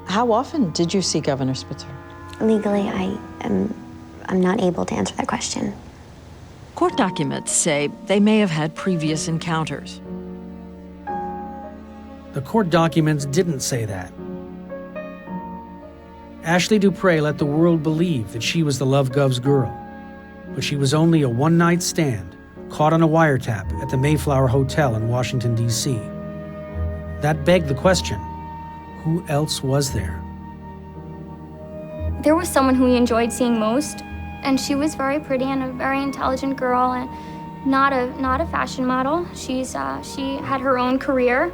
S19: How often did you see Governor Spitzer?
S23: Legally, I'm not able to answer that question.
S19: Court documents say they may have had previous encounters.
S6: The court documents didn't say that. Ashley Dupre let the world believe that she was the Love Gov's girl, but she was only a one-night stand caught on a wiretap at the Mayflower Hotel in Washington, D.C. That begged the question, who else was there?
S5: There was someone who he enjoyed seeing most, and she was very pretty and a very intelligent girl, and not a fashion model. She had her own career,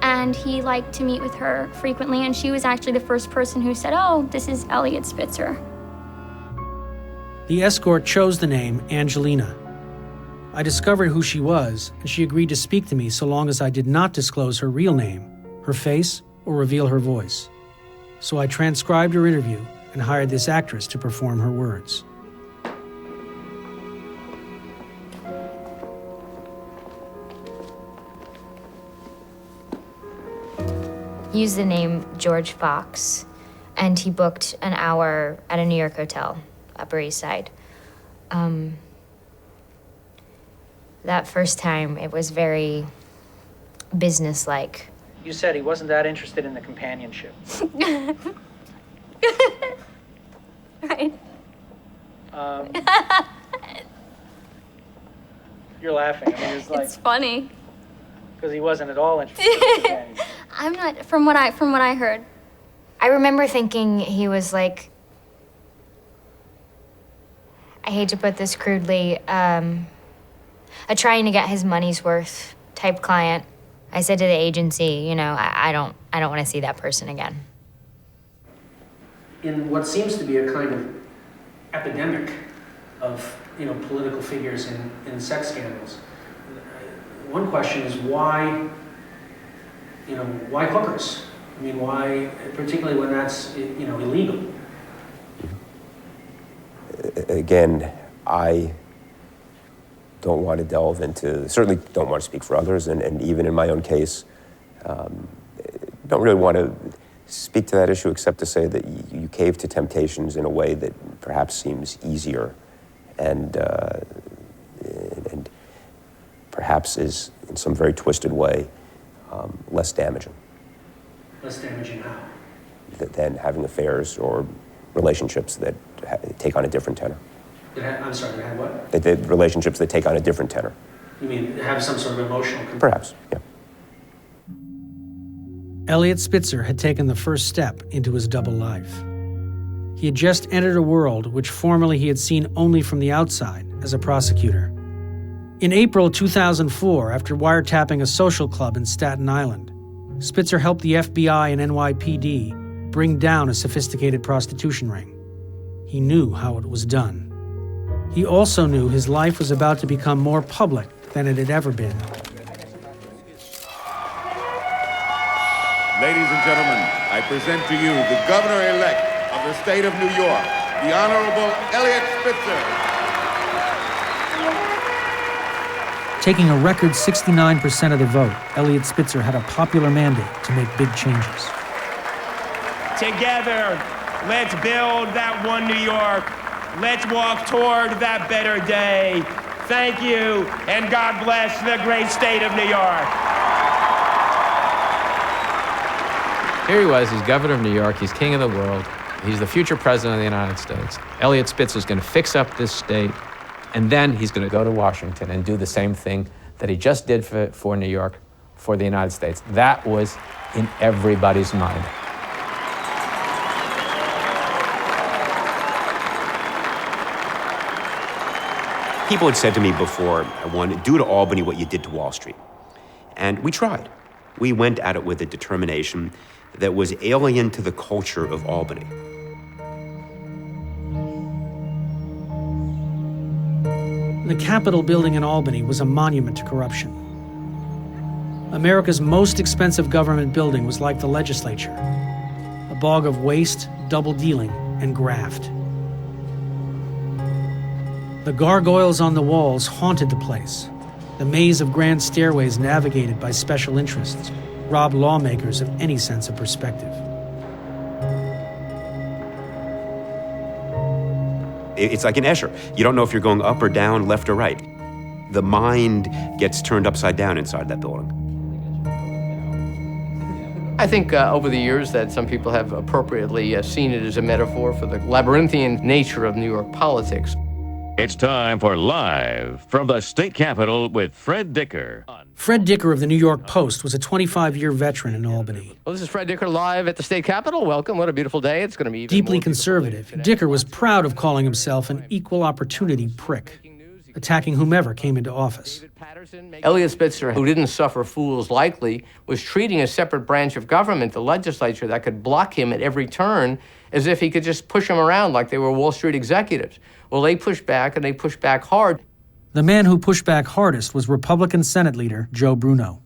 S5: and he liked to meet with her frequently, and she was actually the first person who said, oh, this is Eliot Spitzer.
S6: The escort chose the name Angelina. I discovered who she was, and she agreed to speak to me so long as I did not disclose her real name, her face, or reveal her voice. So I transcribed her interview and hired this actress to perform her words.
S24: He used the name George Fox, and he booked an hour at a New York hotel, Upper East Side. That first time, it was very businesslike.
S21: You said he wasn't that interested in the companionship.
S5: Right.
S21: You're laughing. I mean,
S5: It's funny.
S21: Because he wasn't at all interested in the companionship.
S5: I'm not, from what I heard.
S24: I remember thinking he was like, I hate to put this crudely, a trying to get his money's worth type client. I said to the agency, I don't want to see that person again.
S21: in what seems to be a kind of epidemic of political figures in sex scandals. One question is why hookers? I mean, why, particularly when that's illegal?
S1: Again, I don't want to delve into, certainly don't want to speak for others, and even in my own case, don't really want to speak to that issue except to say that you cave to temptations in a way that perhaps seems easier and perhaps is, in some very twisted way, less damaging.
S21: Less damaging how?
S1: Than having affairs or relationships that take on a different tenor.
S21: I'm sorry, they had what?
S1: The relationships that take on a different tenor.
S21: You mean have some sort of emotional component?
S1: Perhaps, yeah.
S6: Eliot Spitzer had taken the first step into his double life. He had just entered a world which formerly he had seen only from the outside as a prosecutor. In April 2004, after wiretapping a social club in Staten Island, Spitzer helped the FBI and NYPD bring down a sophisticated prostitution ring. He knew how it was done. He also knew his life was about to become more public than it had ever been.
S8: Ladies and gentlemen, I present to you the governor-elect of the state of New York, the Honorable Eliot Spitzer.
S6: Taking a record 69% of the vote, Eliot Spitzer had a popular mandate to make big changes.
S9: Together, let's build that one New York. Let's walk toward that better day. Thank you, and God bless the great state of New York.
S12: Here he was, he's governor of New York, he's king of the world, he's the future president of the United States. Eliot Spitzer's going to fix up this state, and then he's going to go to Washington and do the same thing that he just did for New York, for the United States. That was in everybody's mind.
S1: People had said to me before, do to Albany what you did to Wall Street. And we tried. We went at it with a determination that was alien to the culture of Albany.
S6: The Capitol building in Albany was a monument to corruption. America's most expensive government building was like the legislature, a bog of waste, double dealing, and graft. The gargoyles on the walls haunted the place. The maze of grand stairways navigated by special interests robbed lawmakers of any sense of perspective.
S1: It's like an Escher. You don't know if you're going up or down, left or right. The mind gets turned upside down inside that building.
S13: I think over the years that some people have appropriately seen it as a metaphor for the labyrinthian nature of New York politics.
S22: It's time for Live from the State Capitol with Fred Dicker.
S6: Fred Dicker of the New York Post was a 25-year veteran in Albany.
S13: Well, this is Fred Dicker live at the State Capitol. Welcome. What a beautiful day. It's going to be even
S6: Deeply
S13: more
S6: conservative, Dicker was proud of calling himself an equal opportunity prick, attacking whomever came into office.
S13: Eliot Spitzer, who didn't suffer fools lightly, was treating a separate branch of government, the legislature, that could block him at every turn as if he could just push them around like they were Wall Street executives. Well, they pushed back, and they pushed back hard.
S6: The man who pushed back hardest was Republican Senate leader Joe Bruno.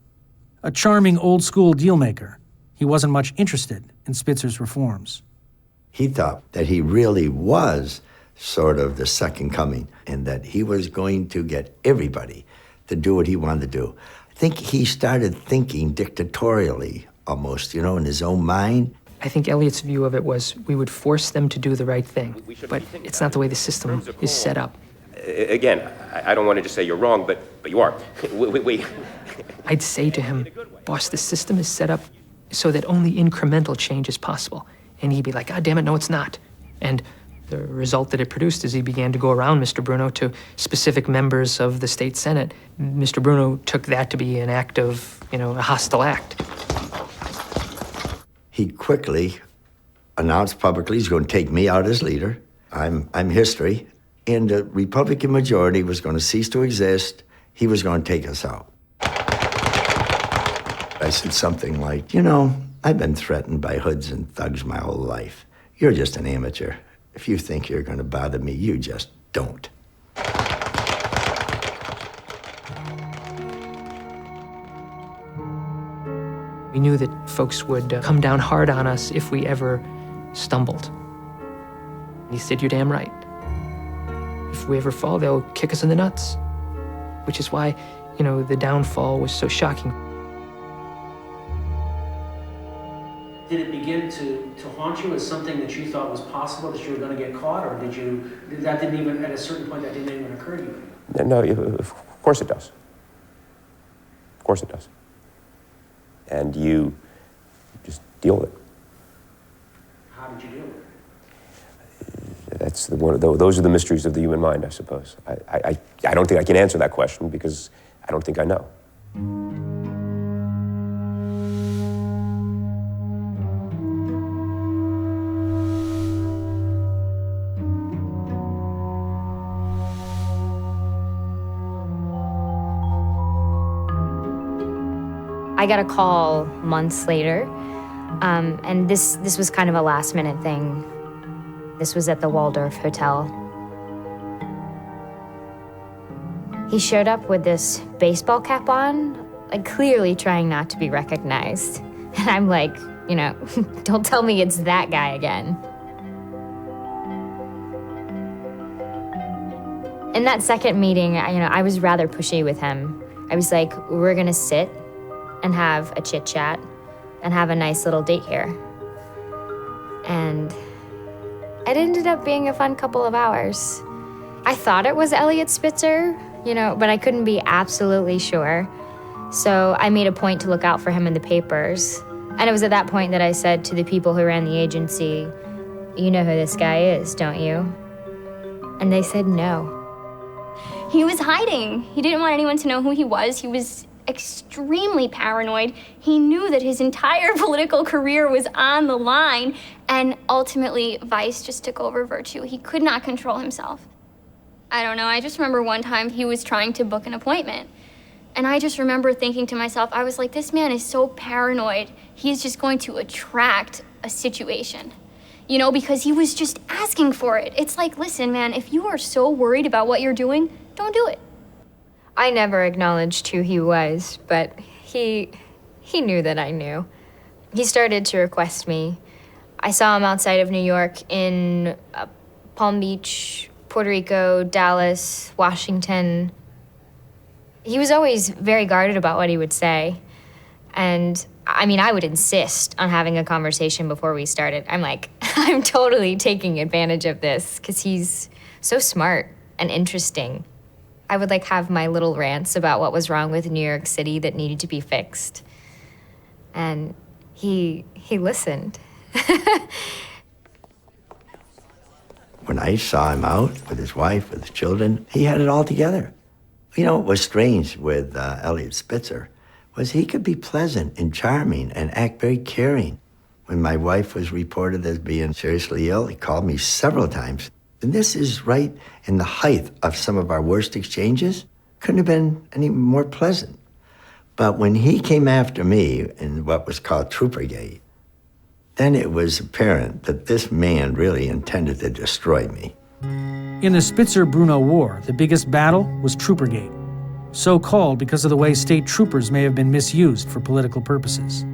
S6: A charming old-school dealmaker, he wasn't much interested in Spitzer's reforms.
S26: He thought that he really was sort of the second coming and that he was going to get everybody to do what he wanted to do. I think he started thinking dictatorially almost, in his own mind.
S15: I think Eliot's view of it was we would force them to do the right thing, but it's not the way the system is set up.
S1: Again, I don't want to just say you're wrong, but you are.
S15: I'd say to him, boss, the system is set up so that only incremental change is possible. And he'd be like, God damn it, no, it's not. And the result that it produced is he began to go around Mr. Bruno to specific members of the state Senate. Mr. Bruno took that to be an act of, a hostile act.
S26: He quickly announced publicly he's going to take me out as leader. I'm history. And the Republican majority was going to cease to exist. He was going to take us out. I said something like, I've been threatened by hoods and thugs my whole life. You're just an amateur. If you think you're going to bother me, you just don't.
S15: We knew that folks would come down hard on us if we ever stumbled. He said, "You're damn right. If we ever fall, they'll kick us in the nuts." Which is why, the downfall was so shocking.
S21: Did it begin to haunt you as something that you thought was possible, that you were going to get caught, or at a certain point, that didn't even occur to you?
S2: No, of course it does. Of course it does. And you just deal with it.
S21: How did you deal with it?
S2: Those are the mysteries of the human mind, I suppose. I don't think I can answer that question because I don't think I know.
S24: I got a call months later, and this was kind of a last-minute thing. This was at the Waldorf Hotel. He showed up with this baseball cap on, clearly trying not to be recognized. And I'm like, don't tell me it's that guy again. In that second meeting, I was rather pushy with him. I was like, we're gonna sit and have a chit-chat and have a nice little date here. And it ended up being a fun couple of hours. I thought it was Eliot Spitzer, but I couldn't be absolutely sure. So I made a point to look out for him in the papers. And it was at that point that I said to the people who ran the agency, "You know who this guy is, don't you?" And they said no.
S5: He was hiding. He didn't want anyone to know who he was. He was extremely paranoid. He knew that his entire political career was on the line, and ultimately, vice just took over virtue. He could not control himself. I don't know, I just remember one time he was trying to book an appointment, and I just remember thinking to myself, I was like, this man is so paranoid, he's just going to attract a situation. Because he was just asking for it. It's like, listen, man, if you are so worried about what you're doing, don't do it.
S24: I never acknowledged who he was, but he knew that I knew. He started to request me. I saw him outside of New York in Palm Beach, Puerto Rico, Dallas, Washington. He was always very guarded about what he would say. And I would insist on having a conversation before we started. I'm like, I'm totally taking advantage of this because he's so smart and interesting. I would have my little rants about what was wrong with New York City that needed to be fixed. And he listened.
S26: When I saw him out with his wife, with his children, he had it all together. What was strange with Eliot Spitzer was he could be pleasant and charming and act very caring. When my wife was reported as being seriously ill, he called me several times. And this is right in the height of some of our worst exchanges. Couldn't have been any more pleasant. But when he came after me in what was called Troopergate, then it was apparent that this man really intended to destroy me.
S6: In the Spitzer-Bruno War, the biggest battle was Troopergate, so called because of the way state troopers may have been misused for political purposes.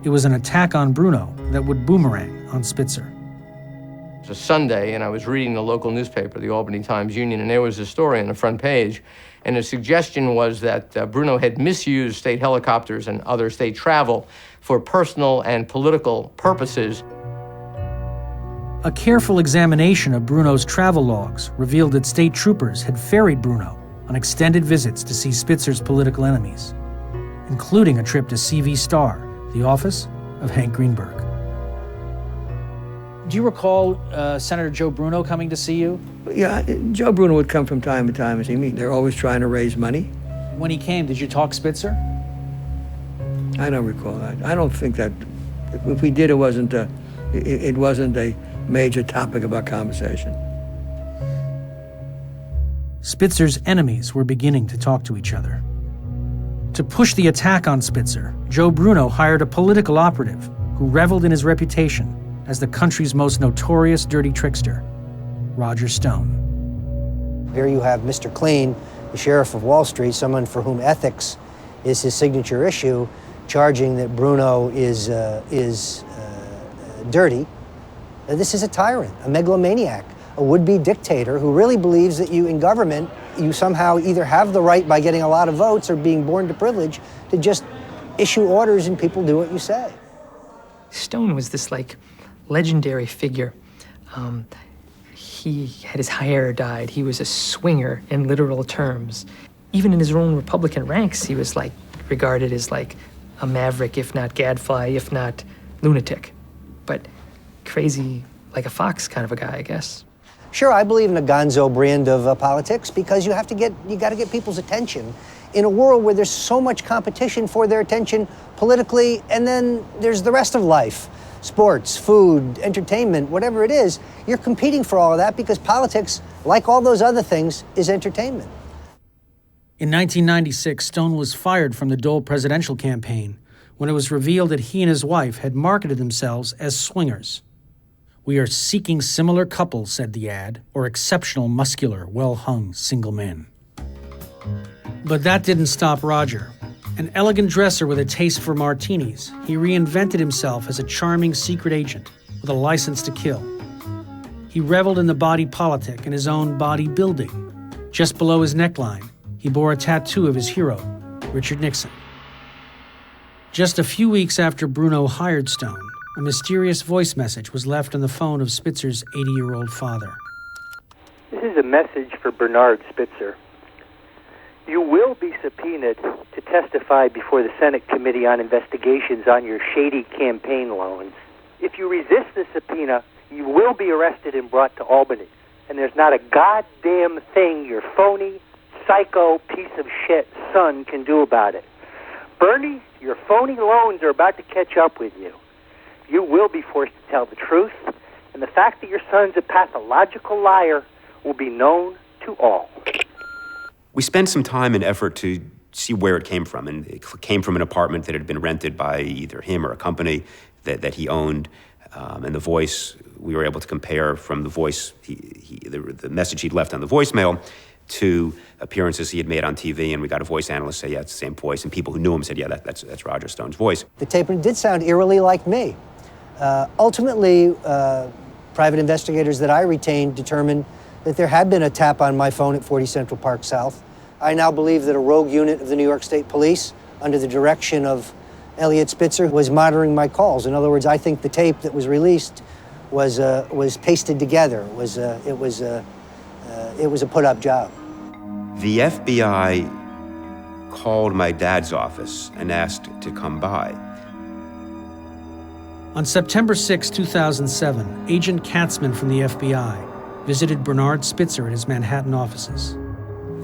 S6: It was an attack on Bruno that would boomerang on Spitzer.
S13: It was a Sunday, and I was reading the local newspaper, the Albany Times-Union, and there was a story on the front page, and the suggestion was that Bruno had misused state helicopters and other state travel for personal and political purposes.
S6: A careful examination of Bruno's travel logs revealed that state troopers had ferried Bruno on extended visits to see Spitzer's political enemies, including a trip to CV Star, the office of Hank Greenberg. Do you recall Senator Joe Bruno coming to see you?
S3: Yeah, Joe Bruno would come from time to time and see me. They're always trying to raise money.
S6: When he came, did you talk Spitzer?
S3: I don't recall that. I don't think that. If we did, it wasn't a major topic of our conversation.
S6: Spitzer's enemies were beginning to talk to each other. To push the attack on Spitzer, Joe Bruno hired a political operative who reveled in his reputation as the country's most notorious dirty trickster, Roger Stone.
S4: Here you have Mr. Clean, the sheriff of Wall Street, someone for whom ethics is his signature issue, charging that Bruno is dirty. This is a tyrant, a megalomaniac, a would-be dictator who really believes that you, in government, you somehow either have the right by getting a lot of votes or being born to privilege to just issue orders and people do what you say.
S15: Stone was this, legendary figure. He had his hair dyed. He was a swinger in literal terms. Even in his own Republican ranks, he was, regarded as, a maverick, if not gadfly, if not lunatic. But crazy like a fox kind of a guy, I guess.
S4: Sure, I believe in a gonzo brand of politics because you got to get people's attention in a world where there's so much competition for their attention politically, and then there's the rest of life. Sports, food, entertainment, whatever it is, you're competing for all of that because politics, like all those other things, is entertainment.
S6: In 1996, Stone was fired from the Dole presidential campaign when it was revealed that he and his wife had marketed themselves as swingers. "We are seeking similar couples," said the ad, "or exceptional, muscular, well-hung single men." But that didn't stop Roger. An elegant dresser with a taste for martinis, he reinvented himself as a charming secret agent with a license to kill. He reveled in the body politic and his own body building. Just below his neckline, he bore a tattoo of his hero, Richard Nixon. Just a few weeks after Bruno hired Stone, a mysterious voice message was left on the phone of Spitzer's 80-year-old father.
S7: This is a message for Bernard Spitzer. You will be subpoenaed to testify before the Senate Committee on Investigations on your shady campaign loans. If you resist the subpoena, you will be arrested and brought to Albany. And there's not a goddamn thing your phony, psycho, piece of shit son can do about it. Bernie, your phony loans are about to catch up with you. You will be forced to tell the truth, and the fact that your son's a pathological liar will be known to all.
S1: We spent some time and effort to see where it came from, and it came from an apartment that had been rented by either him or a company that he owned, and the voice, we were able to compare from the voice, the message he'd left on the voicemail to appearances he had made on TV, and we got a voice analyst say, yeah, it's the same voice, and people who knew him said, yeah, that's Roger Stone's voice.
S4: The tape did sound eerily like me. Ultimately, private investigators that I retained determined that there had been a tap on my phone at 40 Central Park South. I now believe that a rogue unit of the New York State Police, under the direction of Eliot Spitzer, was monitoring my calls. In other words, I think the tape that was released was pasted together. It was a put-up job.
S1: The FBI called my dad's office and asked to come by.
S6: On September 6, 2007, Agent Katzman from the FBI visited Bernard Spitzer at his Manhattan offices.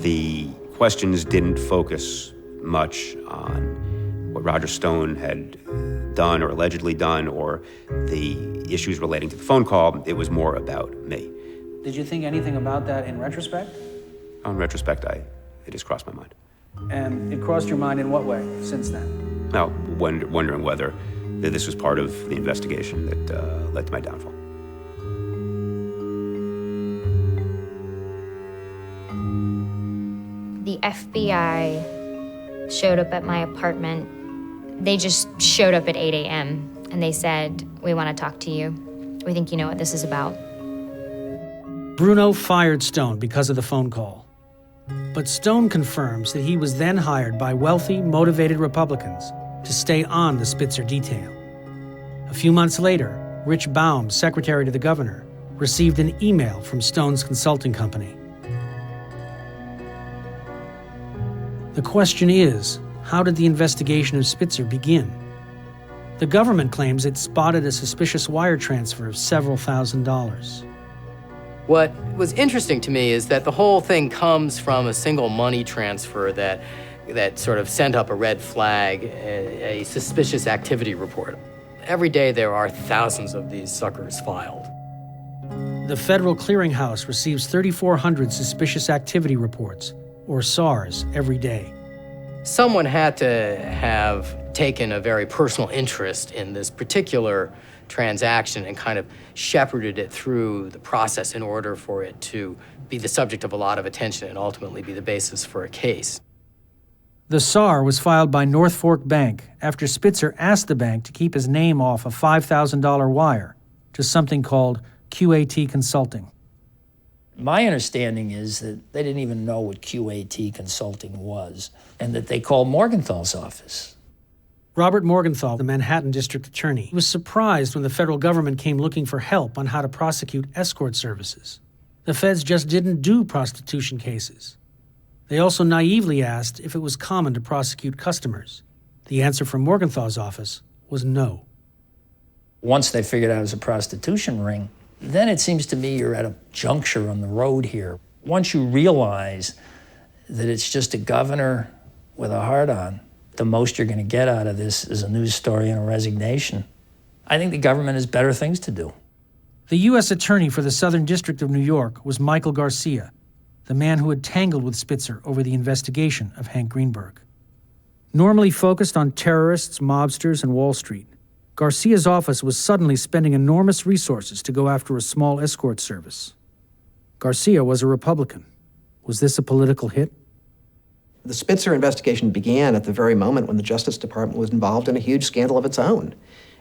S1: The questions didn't focus much on what Roger Stone had done or allegedly done or the issues relating to the phone call. It was more about me.
S21: Did you think anything about that in retrospect?
S1: In retrospect, it has crossed my mind.
S21: And it crossed your mind in what way since then?
S1: Now, wondering whether this was part of the investigation that led to my downfall.
S24: The FBI showed up at my apartment. They just showed up at 8 a.m. and they said, "We want to talk to you. We think you know what this is about."
S6: Bruno fired Stone because of the phone call. But Stone confirms that he was then hired by wealthy, motivated Republicans to stay on the Spitzer detail. A few months later, Rich Baum, secretary to the governor, received an email from Stone's consulting company. The question is, how did the investigation of Spitzer begin? The government claims it spotted a suspicious wire transfer of several $1,000s.
S13: What was interesting to me is that the whole thing comes from a single money transfer that sort of sent up a red flag, a suspicious activity report. Every day there are thousands of these suckers filed.
S6: The Federal Clearinghouse receives 3,400 suspicious activity reports, or SARs, every day.
S13: Someone had to have taken a very personal interest in this particular transaction and kind of shepherded it through the process in order for it to be the subject of a lot of attention and ultimately be the basis for a case.
S6: The SAR was filed by North Fork Bank after Spitzer asked the bank to keep his name off a $5,000 wire to something called QAT Consulting.
S10: My understanding is that they didn't even know what QAT Consulting was, and that they called Morgenthal's office.
S6: Robert Morgenthau, the Manhattan District Attorney, was surprised when the federal government came looking for help on how to prosecute escort services. The feds just didn't do prostitution cases. They also naively asked if it was common to prosecute customers. The answer from Morgenthau's office was no.
S10: Once they figured out it was a prostitution ring, then it seems to me you're at a juncture on the road here. Once you realize that it's just a governor with a heart on, the most you're going to get out of this is a news story and a resignation. I think the government has better things to do.
S6: The U.S. Attorney for the Southern District of New York was Michael Garcia, the man who had tangled with Spitzer over the investigation of Hank Greenberg. Normally focused on terrorists, mobsters, and Wall Street, Garcia's office was suddenly spending enormous resources to go after a small escort service. Garcia was a Republican. Was this a political hit?
S11: The Spitzer investigation began at the very moment when the Justice Department was involved in a huge scandal of its own.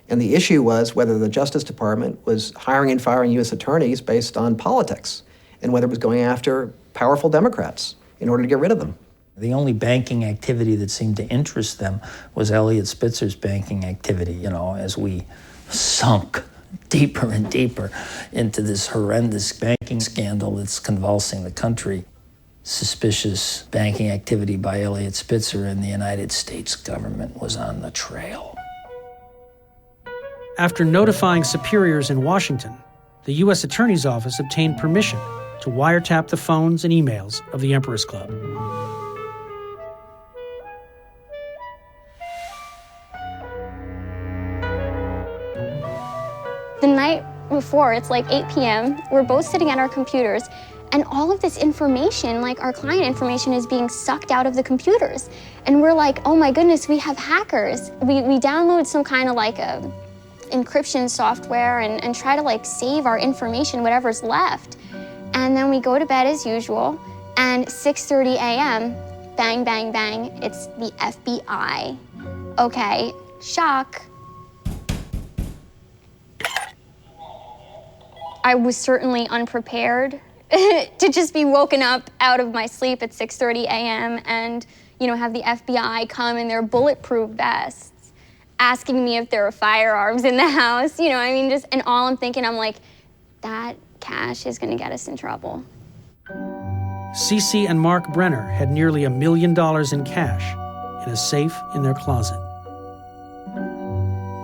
S11: And the issue was whether the Justice Department was hiring and firing U.S. attorneys based on politics, and whether it was going after powerful Democrats in order to get rid of them.
S10: The only banking activity that seemed to interest them was Eliot Spitzer's banking activity, as we sunk deeper and deeper into this horrendous banking scandal that's convulsing the country. Suspicious banking activity by Eliot Spitzer and the United States government was on the trail.
S6: After notifying superiors in Washington, the U.S. Attorney's Office obtained permission to wiretap the phones and emails of the Emperor's Club.
S5: The night before, it's like 8 p.m., we're both sitting at our computers, and all of this information, like our client information, is being sucked out of the computers. And we're like, oh my goodness, we have hackers. We download some kind of like a encryption software and try to save our information, whatever's left. And then we go to bed as usual, and 6:30 a.m., bang, bang, bang, it's the FBI. Okay, shock. I was certainly unprepared to just be woken up out of my sleep at 6:30 a.m. and, have the FBI come in their bulletproof vests, asking me if there were firearms in the house, and all I'm thinking, I'm like, that cash is gonna get us in trouble.
S6: Cece and Mark Brenner had nearly $1 million in cash in a safe in their closet.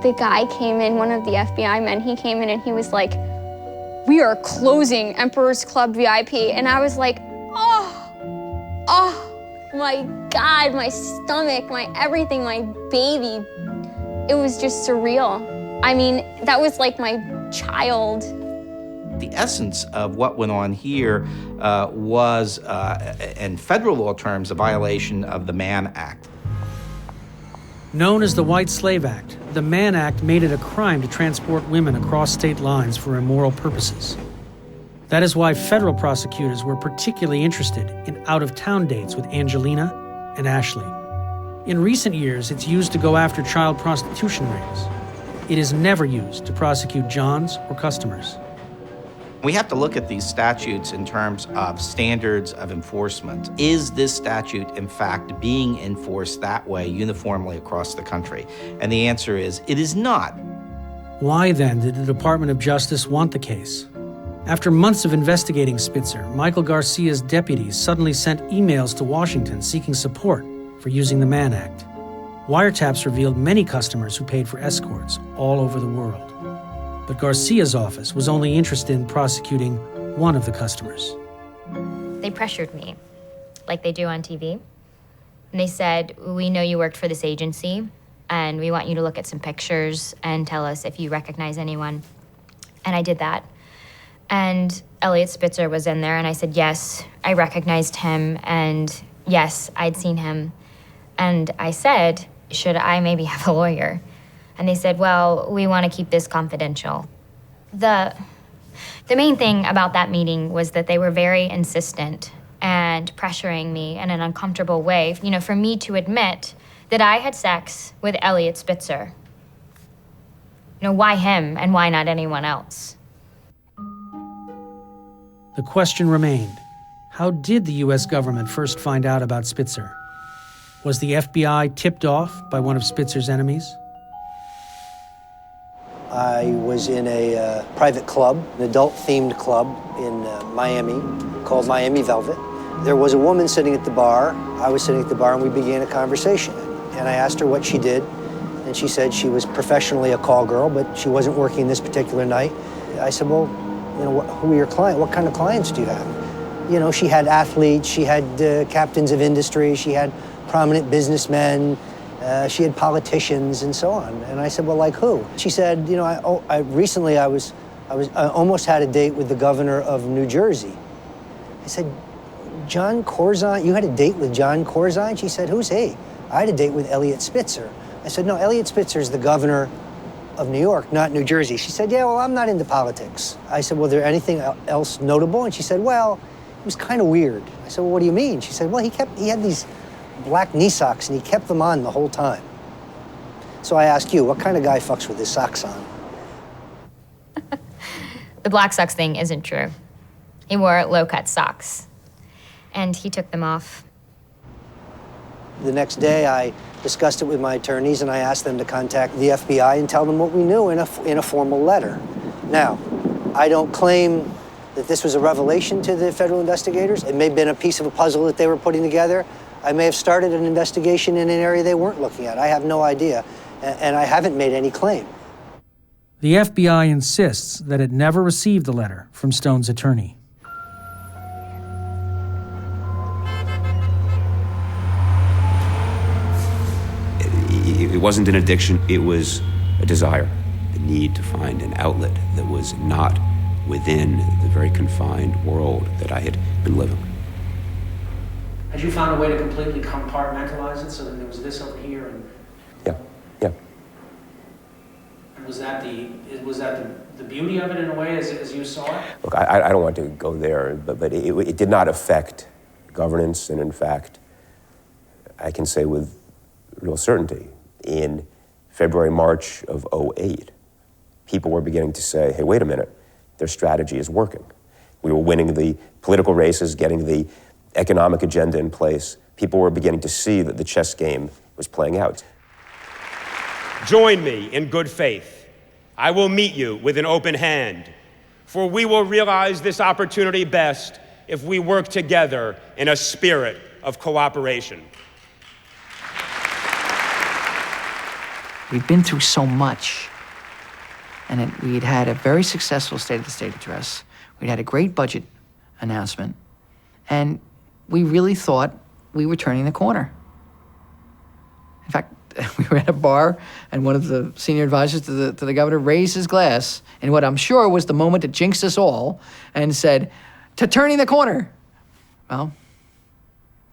S5: The guy came in, one of the FBI men, he came in and he was like, we are closing Emperor's Club VIP. And I was like, oh my God, my stomach, my everything, my baby. It was just surreal. I mean, that was like my child.
S14: The essence of what went on here was, in federal law terms, a violation of the Mann Act.
S6: Known as the White Slave Act, the Mann Act made it a crime to transport women across state lines for immoral purposes. That is why federal prosecutors were particularly interested in out-of-town dates with Angelina and Ashley. In recent years, it's used to go after child prostitution rings. It is never used to prosecute Johns or customers.
S14: We have to look at these statutes in terms of standards of enforcement. Is this statute, in fact, being enforced that way uniformly across the country? And the answer is, it is not.
S6: Why, then, did the Department of Justice want the case? After months of investigating Spitzer, Michael Garcia's deputies suddenly sent emails to Washington seeking support for using the Mann Act. Wiretaps revealed many customers who paid for escorts all over the world. But Garcia's office was only interested in prosecuting one of the customers.
S24: They pressured me, like they do on TV. And they said, we know you worked for this agency, and we want you to look at some pictures and tell us if you recognize anyone. And I did that. And Eliot Spitzer was in there, and I said, yes, I recognized him, and yes, I'd seen him. And I said, should I maybe have a lawyer? And they said, well, we want to keep this confidential. The main thing about that meeting was that they were very insistent and pressuring me in an uncomfortable way, for me to admit that I had sex with Eliot Spitzer. Why him and why not anyone else?
S6: The question remained, how did the U.S. government first find out about Spitzer? Was the FBI tipped off by one of Spitzer's enemies?
S4: I was in a private club, an adult-themed club in Miami called Miami Velvet. There was a woman sitting at the bar. I was sitting at the bar, and we began a conversation. And I asked her what she did, and she said she was professionally a call girl, but she wasn't working this particular night. I said, well, who are your clients? What kind of clients do you have? She had athletes, she had captains of industry, she had prominent businessmen, she had politicians and so on. And I said, well, like who? She said, recently I almost had a date with the governor of New Jersey. I said, John Corzine? You had a date with John Corzine? She said, who's he? I had a date with Eliot Spitzer. I said, no, Eliot Spitzer is the governor of New York, not New Jersey. She said, yeah, well, I'm not into politics. I said, well, there anything else notable? And she said, well, it was kind of weird. I said, well, what do you mean? She said, well, he had these black knee socks, and he kept them on the whole time. So I ask you, what kind of guy fucks with his socks on?
S24: The black socks thing isn't true. He wore low-cut socks, and he took them off.
S4: The next day, I discussed it with my attorneys, and I asked them to contact the FBI and tell them what we knew in a formal letter. Now, I don't claim that this was a revelation to the federal investigators. It may have been a piece of a puzzle that they were putting together. I may have started an investigation in an area they weren't looking at. I have no idea, and I haven't made any claim.
S6: The FBI insists that it never received the letter from Stone's attorney.
S1: It wasn't an addiction, it was a desire, the need to find an outlet that was not within the very confined world that I had been living.
S21: Had you found a way to completely compartmentalize it so that there was this over here and...
S1: Yeah.
S21: And was that the beauty of it in a way as you saw it?
S16: Look, I don't want to go there, but it did not affect governance, and in fact, I can say with real certainty, in February, March of 2008, people were beginning to say, hey, wait a minute, their strategy is working. We were winning the political races, getting the economic agenda in place. People were beginning to see that the chess game was playing out.
S9: Join me in good faith. I will meet you with an open hand, for we will realize this opportunity best if we work together in a spirit of cooperation.
S15: We'd been through so much, and we'd had a very successful State of the State address. We'd had a great budget announcement, and we really thought we were turning the corner. In fact, we were at a bar, and one of the senior advisors to the governor raised his glass in what I'm sure was the moment that jinxed us all, and said, to turning the corner. Well,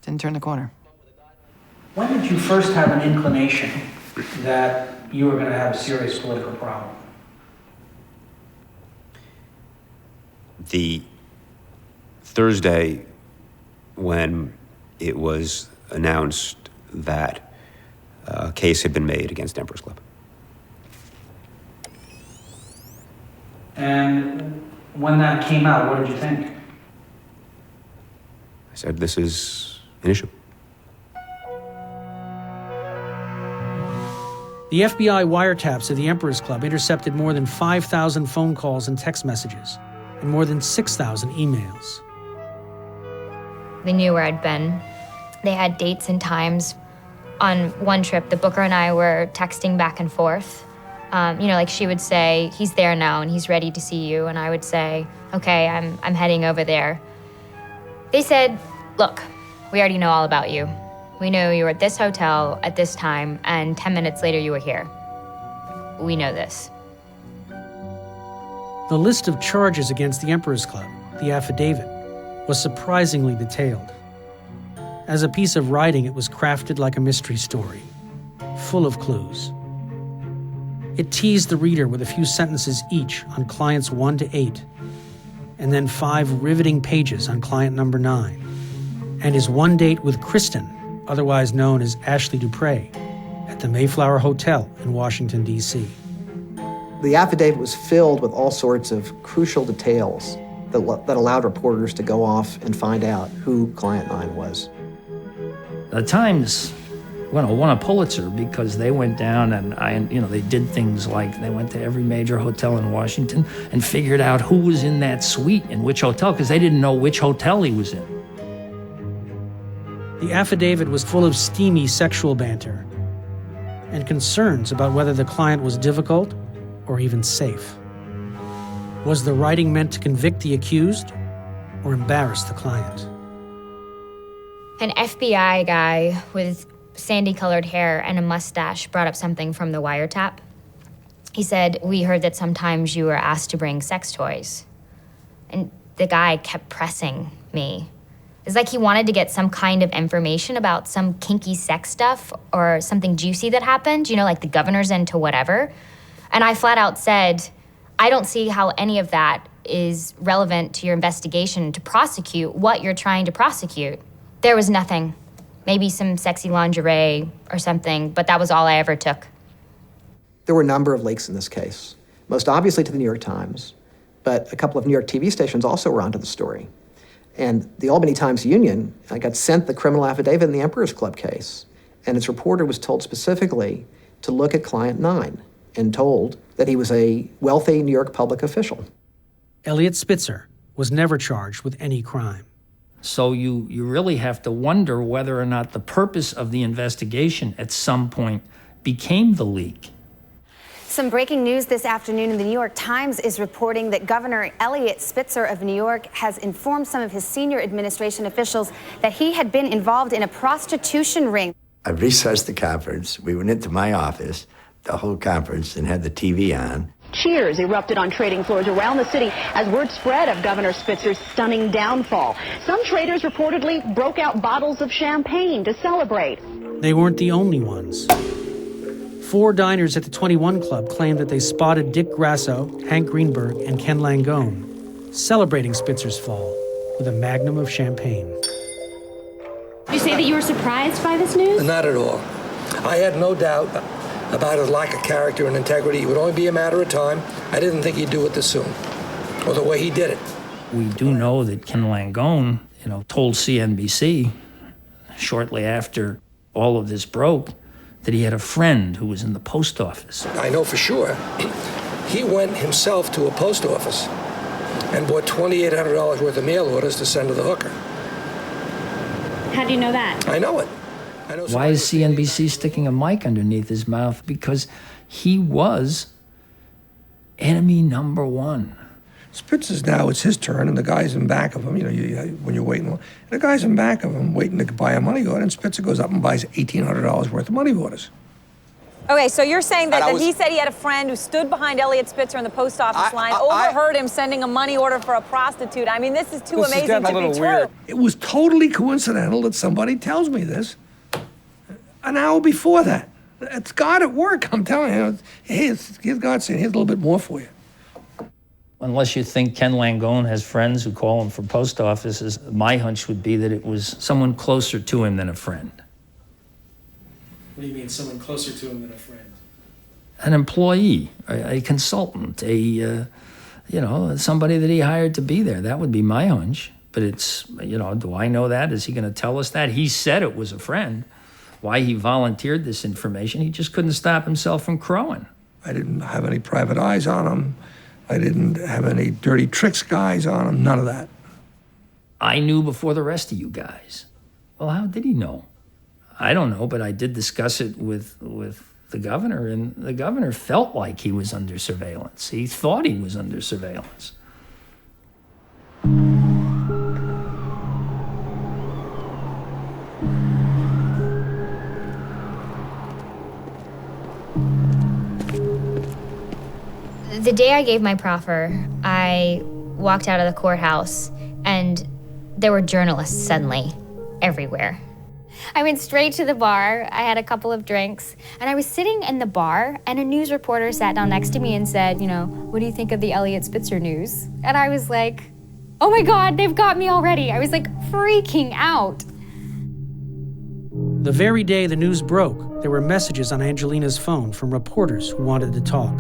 S15: didn't turn the corner.
S21: When did you first have an inclination that you were going to have a serious political problem?
S1: The Thursday when it was announced that a case had been made against Emperor's Club.
S21: And when that came out, what did you think?
S1: I said, this is an issue.
S6: The FBI wiretaps of the Emperor's Club intercepted more than 5,000 phone calls and text messages, and more than 6,000 emails.
S24: They knew where I'd been. They had dates and times. On one trip, the booker and I were texting back and forth. Like she would say, he's there now and he's ready to see you. And I would say, okay, I'm heading over there. They said, look, we already know all about you. We know you were at this hotel at this time, and 10 minutes later you were here. We know this.
S6: The list of charges against the Emperor's Club, the affidavit, was surprisingly detailed. As a piece of writing, it was crafted like a mystery story. full of clues. It teased the reader with a few sentences each on clients 1 to 8, and then 5 riveting pages on client number 9, and his one date with Kristen, otherwise known as Ashley Dupre, at the Mayflower Hotel in Washington, D.C.
S11: The affidavit was filled with all sorts of crucial details that allowed reporters to go off and find out who Client 9 was.
S10: The Times won a Pulitzer because they went down and they did things like they went to every major hotel in Washington and figured out who was in that suite in which hotel, because they didn't know which hotel he was in.
S6: The affidavit was full of steamy sexual banter and concerns about whether the client was difficult or even safe. Was the writing meant to convict the accused or embarrass the client?
S24: An FBI guy with sandy-colored hair and a mustache brought up something from the wiretap. He said, "We heard that sometimes you were asked to bring sex toys." And the guy kept pressing me. It's like he wanted to get some kind of information about some kinky sex stuff or something juicy that happened, like the governor's into whatever. And I flat out said, I don't see how any of that is relevant to your investigation to prosecute what you're trying to prosecute. There was nothing. Maybe some sexy lingerie or something, but that was all I ever took.
S11: There were a number of leaks in this case, most obviously to the New York Times, but a couple of New York TV stations also were onto the story. And the Albany Times-Union got sent the criminal affidavit in the Emperor's Club case, and its reporter was told specifically to look at Client 9 and told that he was a wealthy New York public official.
S6: Eliot Spitzer was never charged with any crime.
S10: So you really have to wonder whether or not the purpose of the investigation at some point became the leak.
S17: Some breaking news this afternoon in the New York Times is reporting that Governor Eliot Spitzer of New York has informed some of his senior administration officials that he had been involved in a prostitution ring.
S26: I researched the conference. We went into my office, the whole conference, and had the TV on.
S18: Cheers erupted on trading floors around the city as word spread of Governor Spitzer's stunning downfall. Some traders reportedly broke out bottles of champagne to celebrate.
S6: They weren't the only ones. 4 diners at the 21 Club claimed that they spotted Dick Grasso, Hank Greenberg, and Ken Langone celebrating Spitzer's fall with a magnum of champagne.
S17: Did you say that you were surprised by this news?
S3: Not at all. I had no doubt about his lack of character and integrity. It would only be a matter of time. I didn't think he'd do it this soon, or the way he did it.
S10: We do know that Ken Langone, told CNBC shortly after all of this broke that he had a friend who was in the post office.
S3: I know for sure. He went himself to a post office and bought $2,800 worth of mail orders to send to the hooker.
S17: How do you know that?
S3: I know it.
S10: Why is CNBC sticking a mic underneath his mouth? Because he was enemy number one.
S3: Spitzer's now, it's his turn, and the guy's in back of him, when you're waiting. And the guy's in back of him waiting to buy a money order, and Spitzer goes up and buys $1,800 worth of money orders.
S19: Okay, so you're saying that he said he had a friend who stood behind Eliot Spitzer in the post office line, overheard him sending a money order for a prostitute. I mean, this is too amazing to be true.
S3: It was totally coincidental that somebody tells me this an hour before that. It's God at work, I'm telling you. Here's God saying, here's a little bit more for you.
S10: Unless you think Ken Langone has friends who call him for post offices, my hunch would be that it was someone closer to him than a friend.
S21: What do you mean, someone closer to him than a friend?
S10: An employee, a consultant, somebody that he hired to be there. That would be my hunch. But it's, do I know that? Is he going to tell us that? He said it was a friend. Why he volunteered this information, he just couldn't stop himself from crowing.
S3: I didn't have any private eyes on him. I didn't have any dirty tricks guys on him, none of that.
S10: I knew before the rest of you guys. Well, how did he know? I don't know, but I did discuss it with the governor, and the governor felt like he was under surveillance. He thought he was under surveillance.
S24: The day I gave my proffer, I walked out of the courthouse, and there were journalists suddenly everywhere. I went straight to the bar. I had a couple of drinks, and I was sitting in the bar, and a news reporter sat down next to me and said, what do you think of the Eliot Spitzer news? And I was like, oh my God, they've got me already. I was like freaking out.
S6: The very day the news broke, there were messages on Angelina's phone from reporters who wanted to talk.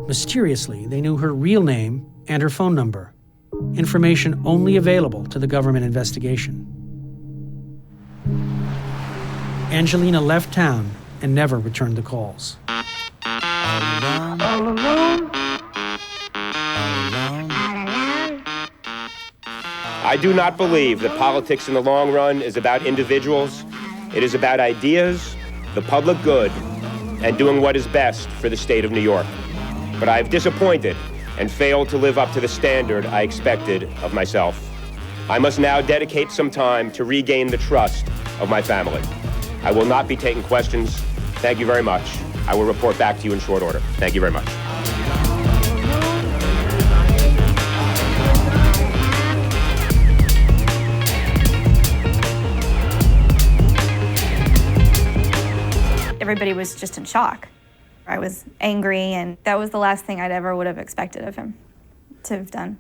S6: Mysteriously, they knew her real name and her phone number, information only available to the government investigation. Angelina left town and never returned the calls.
S8: All alone.
S9: I do not believe that politics in the long run is about individuals. It is about ideas, the public good, and doing what is best for the state of New York. But I have disappointed and failed to live up to the standard I expected of myself. I must now dedicate some time to regain the trust of my family. I will not be taking questions. Thank you very much. I will report back to you in short order. Thank you very much.
S12: Everybody was just in shock. I was angry, and that was the last thing I'd ever would have expected of him to have done.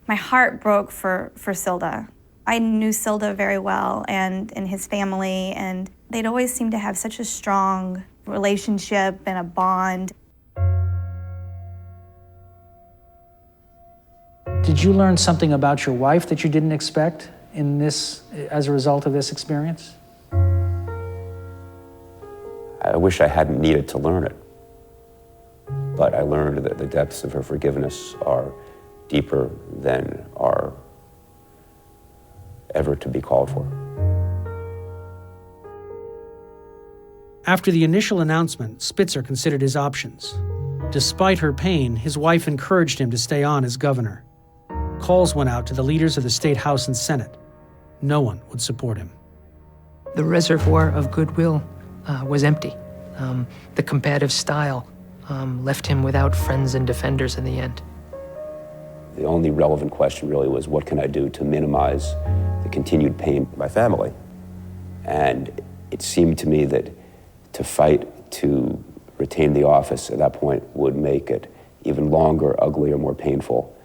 S12: My heart broke for Silda. I knew Silda very well and his family, and they'd always seemed to have such a strong relationship and a bond.
S6: Did you learn something about your wife that you didn't expect in this, as a result of this experience?
S1: I wish I hadn't needed to learn it. But I learned that the depths of her forgiveness are deeper than are ever to be called for.
S6: After the initial announcement, Spitzer considered his options. Despite her pain, his wife encouraged him to stay on as governor. Calls went out to the leaders of the state House and Senate. No one would support him.
S15: The reservoir of goodwill was empty. The combative style left him without friends and defenders in the end.
S1: The only relevant question really was, what can I do to minimize the continued pain of my family? And it seemed to me that to fight to retain the office at that point would make it even longer, uglier, more painful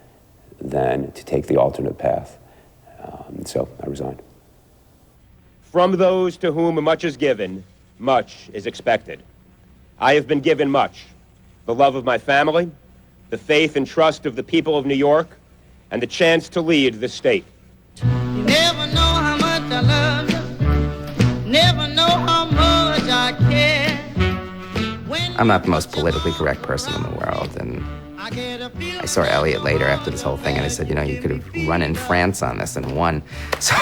S1: than to take the alternate path. So I resigned.
S9: From those to whom much is given, much is expected. I have been given much: the love of my family, the faith and trust of the people of New York, and the chance to lead the state.
S8: You never know how much I love you. Never know how much I care.
S20: I'm not the most politically correct person in the world, and I saw Eliot later after this whole thing, and I said, you could have run in France on this and won. So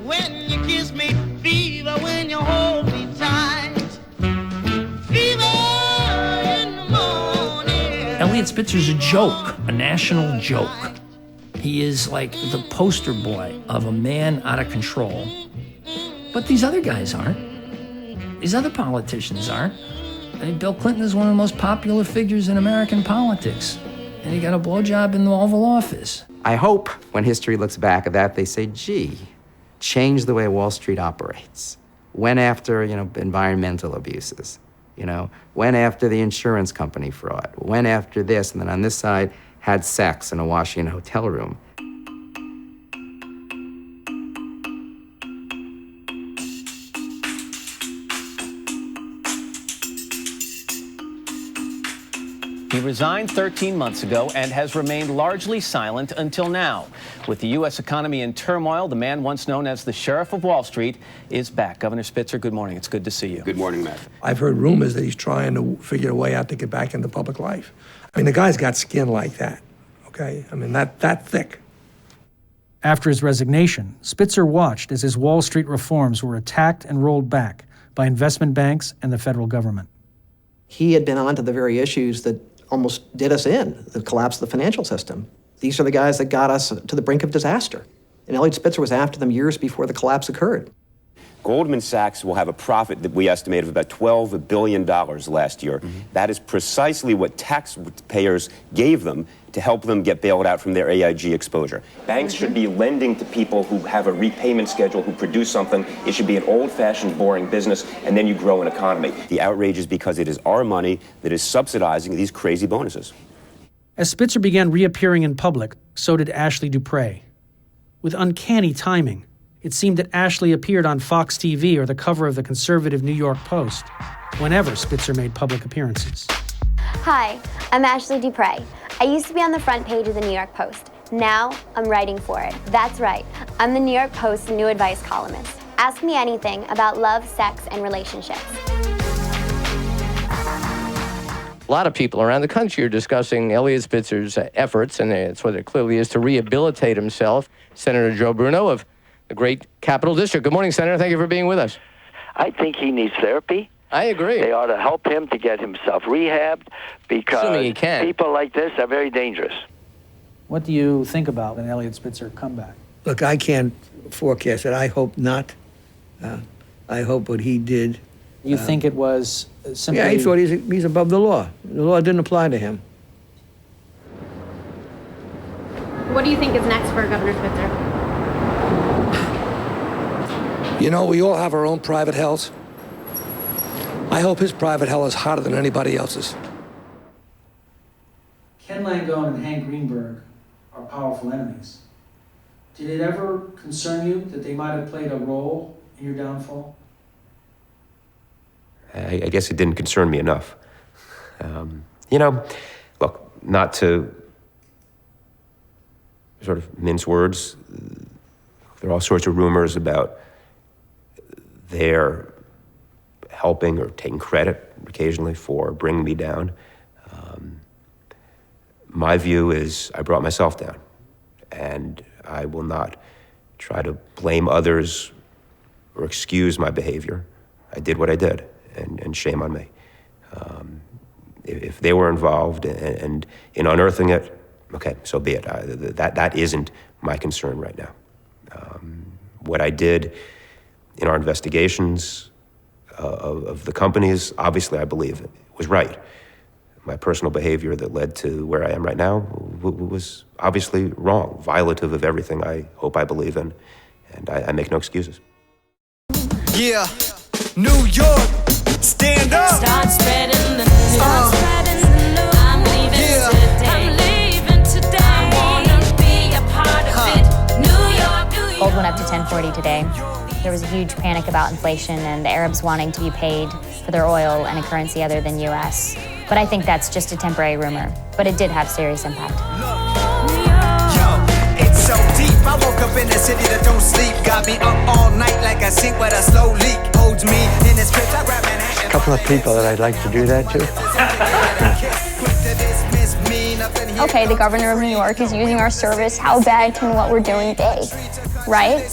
S8: when you kiss me, fever, when you hold me tight, fever in the morning.
S10: Eliot Spitzer's a joke, a national joke. He is like the poster boy of a man out of control. But these other guys aren't. These other politicians aren't. I mean, Bill Clinton is one of the most popular figures in American politics, and he got a blowjob in the Oval Office.
S20: I hope when history looks back at that, they say, gee, change the way Wall Street operates. Went after, environmental abuses, went after the insurance company fraud, went after this, and then on this side, had sex in a Washington hotel room.
S22: He resigned 13 months ago and has remained largely silent until now. With the U.S. economy in turmoil, the man once known as the Sheriff of Wall Street is back. Governor Spitzer, good morning. It's good to see you.
S1: Good morning, Matt.
S3: I've heard rumors that he's trying to figure a way out to get back into public life. I mean, the guy's got skin like that, okay? I mean, that thick.
S6: After his resignation, Spitzer watched as his Wall Street reforms were attacked and rolled back by investment banks and the federal government.
S11: He had been onto the very issues that almost did us in, the collapse of the financial system. These are the guys that got us to the brink of disaster. And Eliot Spitzer was after them years before the collapse occurred.
S1: Goldman Sachs will have a profit that we estimate of about $12 billion last year. That is precisely what taxpayers gave them to help them get bailed out from their AIG exposure. Banks should be lending to people who have a repayment schedule, who produce something. It should be an old-fashioned, boring business, and then you grow an economy. The outrage is because it is our money that is subsidizing these crazy bonuses.
S6: As Spitzer began reappearing in public, so did Ashley Dupre. With uncanny timing, it seemed that Ashley appeared on Fox TV or the cover of the conservative New York Post whenever Spitzer made public appearances.
S2: Hi, I'm Ashley Dupre. I used to be on the front page of the New York Post. Now I'm writing for it. That's right. I'm the New York Post's new advice columnist. Ask me anything about love, sex, and relationships.
S5: A lot of people around the country are discussing Eliot Spitzer's efforts, and it's what it clearly is, to rehabilitate himself. Senator Joe Bruno of the great Capital District. Good morning, Senator. Thank you for being with us.
S7: I think he needs therapy.
S5: I agree.
S7: They ought to help him to get himself rehabbed, because
S5: he can.
S7: people like this are very dangerous.
S6: What do you think about an Eliot Spitzer comeback?
S3: Look, I can't forecast it. I hope not. I hope what he did.
S6: You think it was simply...
S3: Yeah, he thought he's above the law. The law didn't apply to him.
S2: What do you think is next for Governor Spitzer?
S3: You know, we all have our own private hells. I hope his private hell is hotter than anybody else's.
S6: Ken Langone and Hank Greenberg are powerful enemies. Did it ever concern you that they might have played a role in your downfall?
S1: I guess it didn't concern me enough. You know, look, not to sort of mince words, there are all sorts of rumors about their helping or taking credit occasionally for bringing me down. My view is I brought myself down, and I will not try to blame others or excuse my behavior. I did what I did, and shame on me. If they were involved and in unearthing it, okay, so be it. That isn't my concern right now. What I did in our investigations of the companies, obviously I believe it was right. My personal behavior that led to where I am right now was obviously wrong, violative of everything I hope I believe in, and I make no excuses.
S13: Yeah, New York, stand up.
S8: Start spreading the news. Start spreading the news. I'm leaving today. I'm leaving today. I wanna be a part of it. New York, New York.
S24: Gold went up to 1040 today. There was a huge panic about inflation and the Arabs wanting to be paid for their oil in a currency other than US. But I think that's just a temporary rumor. But it did have serious impact.
S13: Yo, it's so deep. I woke up in a city that don't sleep. Got me up all night like a sink with a slow leak. Holds me in its grips. I grab Manhattan.
S3: A couple of people that I'd like to do that to.
S2: Okay, the governor of New York is using our service. How bad can what we're doing be? Right?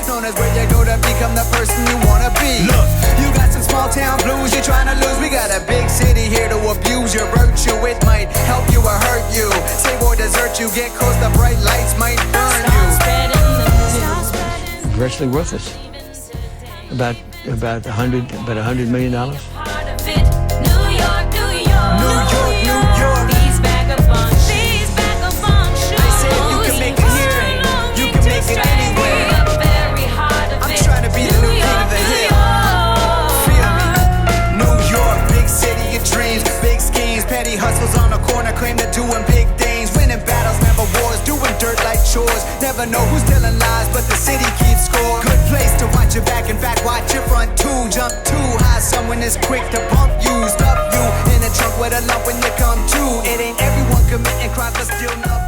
S13: Known as where you go to become the person you wanna be. Look, you got some small town blues you're trying to lose. We got a big city here to abuse your virtue. It might help you or hurt you. Save or desert you. Get close, the bright lights might burn you.
S3: Virtually worthless. About $100 million.
S8: New York, New York. New York, New York. These vagabond shoes.
S13: They say you can make it here, you can make it anywhere. I'm trying to be the new king of the hill. Feel me? New York, big city of dreams, big schemes, petty hustles on the corner, claim to doing big things, winning battles, never wars, doing dirt like chores. Never know who's telling lies, but the city keeps score. Good place to watch your back, in fact, watch your front too. Jump too high, someone is quick to bump you, stuff you in a trunk with a lump when you come to. It ain't everyone committing crimes, but still not.